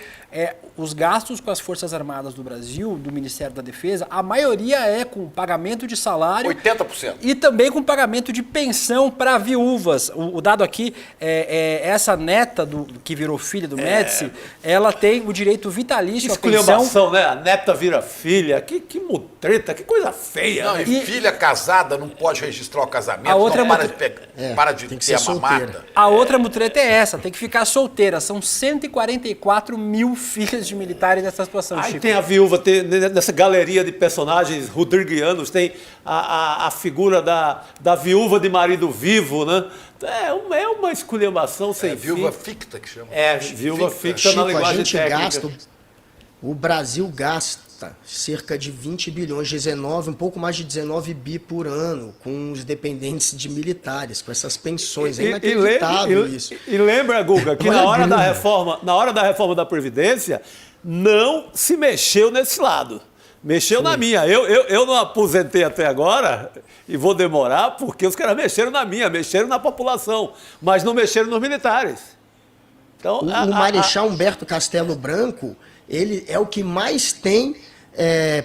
os gastos com as Forças Armadas do Brasil, do Ministério da Defesa, a maioria é com pagamento de salário... 80%. E também com pagamento de pensão para viúvas. O dado aqui, essa neta que virou filha do Médici, ela tem o direito vitalício à pensão... Esculhambação, né? A neta vira filha, que muté. 30, que coisa feia. Não, né? e filha casada não pode registrar o casamento, A outra não é para de tem que ter ser a mamata. A outra mutreta é essa, tem que ficar solteira. São 144 mil filhas de militares nessa situação, Aí Chico. tem a viúva, nessa galeria de personagens rodriguianos, tem a figura da viúva de marido vivo, né? É uma esculhambação sem fim. Viúva ficta que chama. Viúva ficta Chico, na a linguagem gente técnica. gasta, o Brasil gasta cerca de 20 bilhões, 19, um pouco mais de 19 bi por ano com os dependentes de militares, com essas pensões. É inacreditável isso. E lembra, Guga, que na hora da reforma da Previdência, não se mexeu nesse lado. Mexeu na minha. Eu não aposentei até agora e vou demorar porque os caras mexeram na minha, mexeram na população, mas não mexeram nos militares. Então, O Marechal Humberto Castelo Branco, ele é o que mais tem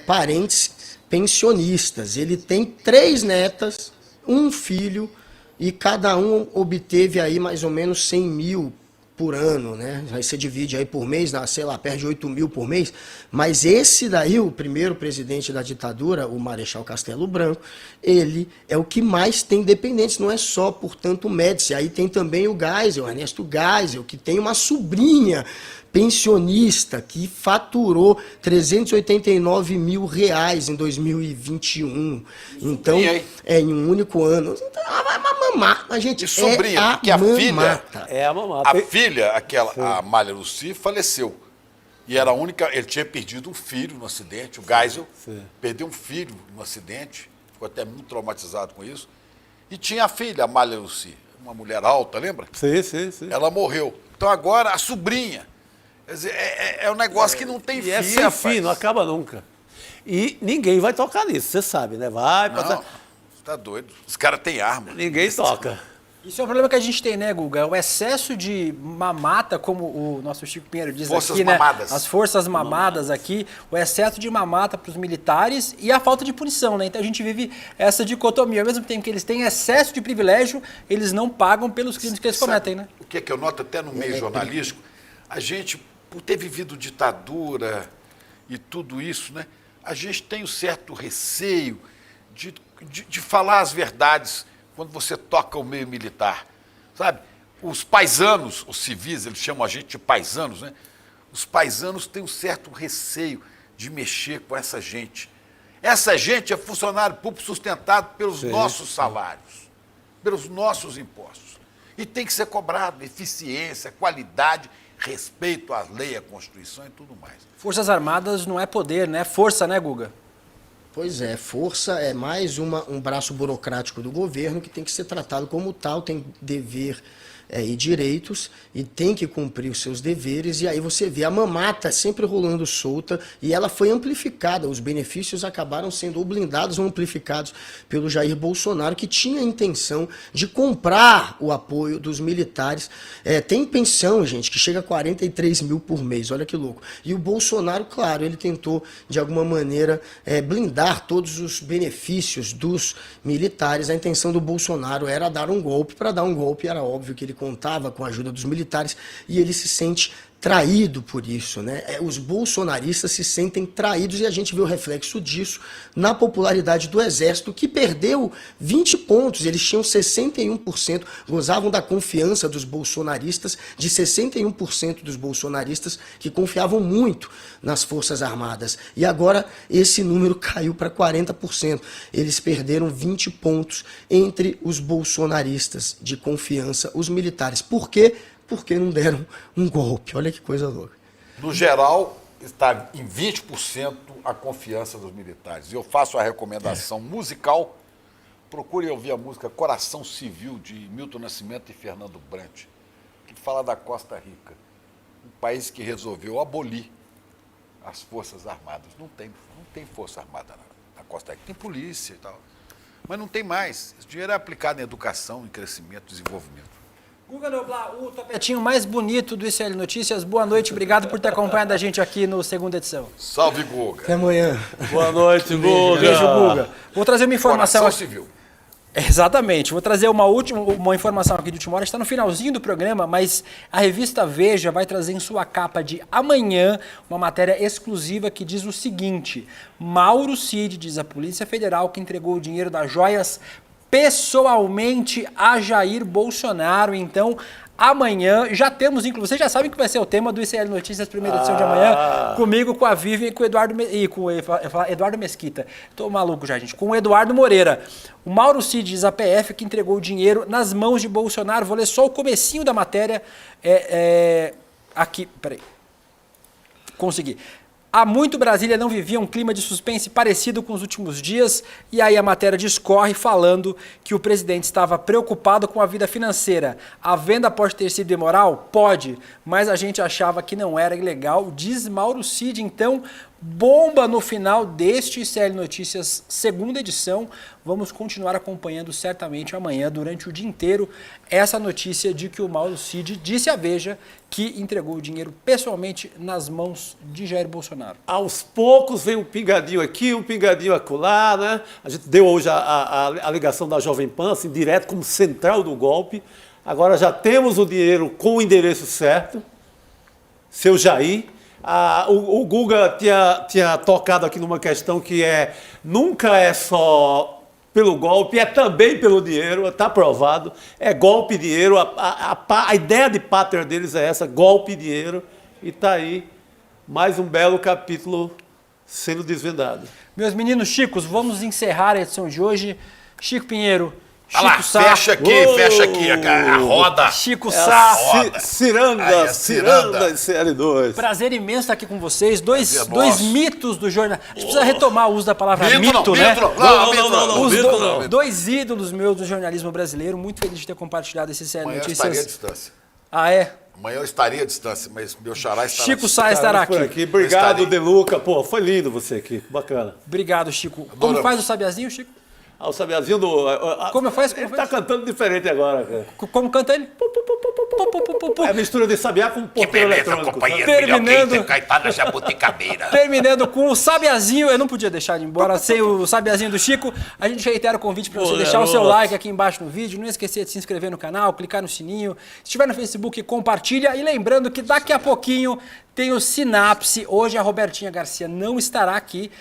parentes pensionistas. Ele tem 3 netas, 1 filho, e cada um obteve aí mais ou menos 100 mil por ano, né? Aí você divide aí por mês, sei lá, perde 8 mil por mês. Mas esse daí, o primeiro presidente da ditadura, o Marechal Castelo Branco, ele é o que mais tem dependentes, não é só, portanto, o Médici. Aí tem também o Geisel, o Ernesto Geisel, que tem uma sobrinha pensionista que faturou 389 mil reais em 2021. Então, em um único ano. Então, ela vai mamar. A gente, E sobrinha, porque a mamata. A filha, a Amália Lucy, faleceu. E era a única. Ele tinha perdido um filho no acidente, o Geisel. Perdeu um filho no acidente, ficou até muito traumatizado com isso. E tinha a filha, a Amália Lucy, uma mulher alta, lembra? Sim. Ela morreu. Então agora a sobrinha. Quer dizer, é um negócio que não tem fim. É sem fim, não acaba nunca. E ninguém vai tocar nisso, você sabe, né? Vai passar. Não, você tá doido. Os caras têm arma. Ninguém toca. Isso é um problema que a gente tem, né, Guga? O excesso de mamata, como o nosso Chico Pinheiro diz Forças aqui, né? mamadas. As forças mamadas aqui, o excesso de mamata para os militares e a falta de punição, né? Então a gente vive essa dicotomia. Ao mesmo tempo que eles têm excesso de privilégio, eles não pagam pelos crimes que eles cometem, né? O que é que eu noto até no meio jornalístico? A gente, por ter vivido ditadura e tudo isso, né? A gente tem um certo receio de falar as verdades quando você toca o meio militar, sabe? Os paisanos, os civis, eles chamam a gente de paisanos, né? Os paisanos têm um certo receio de mexer com essa gente. Essa gente é funcionário público sustentado pelos nossos salários, pelos nossos impostos. E tem que ser cobrado eficiência, qualidade, respeito à lei, à Constituição e tudo mais. Forças Armadas não é poder, né? É força, né, Guga? Pois é, força é mais um braço burocrático do governo que tem que ser tratado como tal, tem dever e direitos e tem que cumprir os seus deveres. E aí você vê a mamata sempre rolando solta e ela foi amplificada. Os benefícios acabaram sendo ou blindados ou amplificados pelo Jair Bolsonaro, que tinha a intenção de comprar o apoio dos militares. Tem pensão, gente, que chega a 43 mil por mês, olha que louco. E o Bolsonaro, claro, ele tentou de alguma maneira blindar todos os benefícios dos militares. A intenção do Bolsonaro era dar um golpe. Para dar um golpe era óbvio que ele contava com a ajuda dos militares e ele se sente traído por isso, né? Os bolsonaristas se sentem traídos e a gente vê o reflexo disso na popularidade do Exército, que perdeu 20 pontos. Eles tinham 61%, gozavam da confiança dos bolsonaristas, de 61% dos bolsonaristas que confiavam muito nas Forças Armadas. E agora esse número caiu para 40%. Eles perderam 20 pontos entre os bolsonaristas de confiança, os militares. Por quê? Porque não deram um golpe. Olha que coisa louca. No geral, está em 20% a confiança dos militares. E eu faço a recomendação musical. Procure ouvir a música Coração Civil, de Milton Nascimento e Fernando Brant, que fala da Costa Rica, um país que resolveu abolir as Forças Armadas. Não tem Força Armada na Costa Rica. Tem polícia e tal. Mas não tem mais. Esse dinheiro é aplicado em educação, em crescimento, desenvolvimento. Guga Noblar, o tapetinho mais bonito do ICL Notícias. Boa noite, obrigado por ter acompanhado a gente aqui no segunda edição. Salve, Guga. Até amanhã. Boa noite, Guga. Beijo, Guga. Vou trazer uma informação Coração Civil. Exatamente. Vou trazer uma informação aqui de última hora. Está no finalzinho do programa, mas a revista Veja vai trazer em sua capa de amanhã uma matéria exclusiva que diz o seguinte: Mauro Cid, diz a Polícia Federal, que entregou o dinheiro das joias pessoalmente a Jair Bolsonaro. Então, amanhã já temos, inclusive, vocês já sabem que vai ser o tema do ICL Notícias, primeira edição de amanhã, comigo, com a Vivian e com o Eduardo Mesquita. Tô maluco já, gente. Com o Eduardo Moreira. O Mauro Cid diz a PF que entregou o dinheiro nas mãos de Bolsonaro. Vou ler só o comecinho da matéria. Aqui, peraí. Consegui. Há muito Brasília não vivia um clima de suspense parecido com os últimos dias, e aí a matéria discorre falando que o presidente estava preocupado com a vida financeira. A venda pode ter sido imoral? Pode, mas a gente achava que não era ilegal, diz Mauro Cid. Então, bomba no final deste ICL Notícias, segunda edição. Vamos continuar acompanhando certamente amanhã, durante o dia inteiro, essa notícia de que o Mauro Cid disse à Veja que entregou o dinheiro pessoalmente nas mãos de Jair Bolsonaro. Aos poucos vem um pingadinho aqui, um pingadinho acolá, né? A gente deu hoje a ligação da Jovem Pan, assim, direto como central do golpe. Agora já temos o dinheiro com o endereço certo, seu Jair. O Guga tinha tocado aqui numa questão que nunca é só pelo golpe, é também pelo dinheiro, está provado, é golpe e dinheiro, a ideia de pátria deles é essa, golpe e dinheiro, e está aí mais um belo capítulo sendo desvendado. Meus meninos Chicos, vamos encerrar a edição de hoje. Chico Pinheiro, Chico lá, Sá. fecha aqui a roda. Chico Sá. Ciranda e CL2. Prazer imenso estar aqui com vocês. Dois mitos do jornal. A gente precisa retomar o uso da palavra mito, né? Não. Dois ídolos meus do jornalismo brasileiro. Muito feliz de ter compartilhado esse CL Amanhã Notícias. eu estaria à distância. Ah, é? Amanhã eu estaria à distância, mas meu xará estará Chico Sá estará aqui. Obrigado, Deluca. Pô, foi lindo você aqui. Bacana. Obrigado, Chico. Como faz o Sabiazinho, Chico? O Sabiazinho do... Como faz? Ele tá cantando diferente agora, cara. Como canta ele? É a mistura de sabiá com porteiro eletrônico. Terminando com o Sabiazinho, eu não podia deixar de ir embora sem o Sabiazinho do Chico. A gente reitera o convite para você deixar o seu like aqui embaixo no vídeo, não esquecer de se inscrever no canal, clicar no sininho. Se estiver no Facebook, compartilha. E lembrando que daqui a pouquinho tem o Sinapse. Hoje a Robertinha Garcia não estará aqui.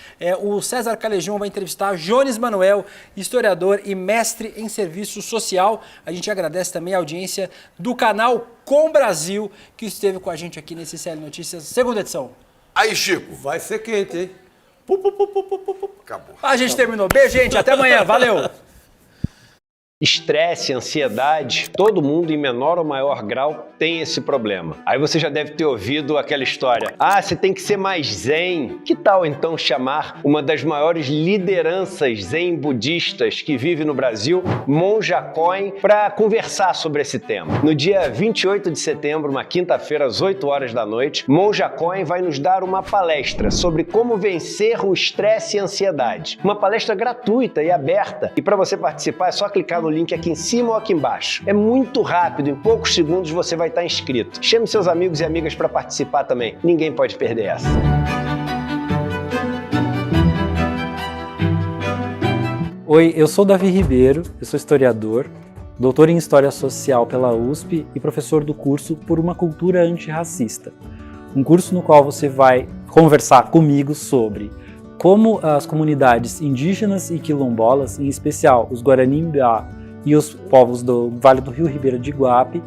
O César Calejão vai entrevistar Jones Manuel, historiador e mestre em serviço social. A gente agradece também a audiência do canal Com Brasil, que esteve com a gente aqui nesse CL Notícias, segunda edição. Aí, Chico. Vai ser quente, hein? Acabou. A gente terminou. Beijo, gente. Até amanhã. Valeu. Estresse, ansiedade, todo mundo em menor ou maior grau tem esse problema. Aí você já deve ter ouvido aquela história: ah, você tem que ser mais zen. Que tal então chamar uma das maiores lideranças zen budistas que vive no Brasil, Monja Coen, para conversar sobre esse tema? No dia 28 de setembro, uma quinta-feira, às 8 horas da noite, Monja Coen vai nos dar uma palestra sobre como vencer o estresse e a ansiedade. Uma palestra gratuita e aberta. E para você participar é só clicar no link aqui em cima ou aqui embaixo. É muito rápido, em poucos segundos você vai estar inscrito. Chame seus amigos e amigas para participar também. Ninguém pode perder essa. Oi, eu sou Davi Ribeiro, eu sou historiador, doutor em História Social pela USP e professor do curso Por uma Cultura Antirracista. Um curso no qual você vai conversar comigo sobre como as comunidades indígenas e quilombolas, em especial os Guarani-Mbiá e os povos do Vale do Rio Ribeira de Iguape,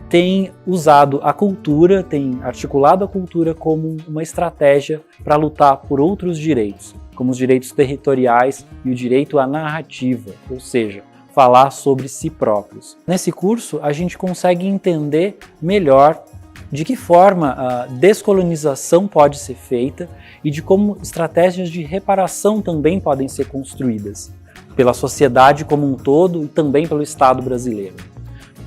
têm usado a cultura, têm articulado a cultura como uma estratégia para lutar por outros direitos, como os direitos territoriais e o direito à narrativa, ou seja, falar sobre si próprios. Nesse curso, a gente consegue entender melhor de que forma a descolonização pode ser feita e de como estratégias de reparação também podem ser construídas pela sociedade como um todo e também pelo Estado brasileiro.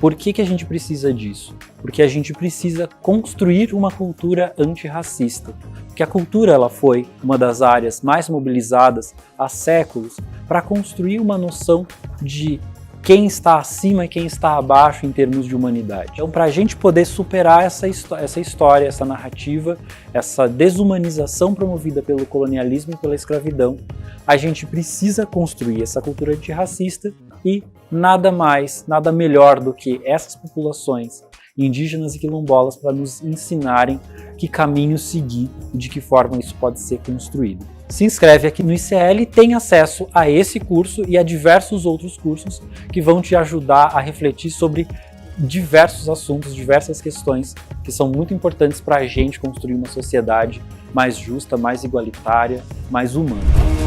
Por que a gente precisa disso? Porque a gente precisa construir uma cultura antirracista. Porque a cultura ela foi uma das áreas mais mobilizadas há séculos para construir uma noção de quem está acima e quem está abaixo em termos de humanidade. Então, para a gente poder superar essa história, essa narrativa, essa desumanização promovida pelo colonialismo e pela escravidão, a gente precisa construir essa cultura antirracista E nada mais, nada melhor do que essas populações indígenas e quilombolas para nos ensinarem que caminho seguir e de que forma isso pode ser construído. Se inscreve aqui no ICL e tem acesso a esse curso e a diversos outros cursos que vão te ajudar a refletir sobre diversos assuntos, diversas questões que são muito importantes para a gente construir uma sociedade mais justa, mais igualitária, mais humana.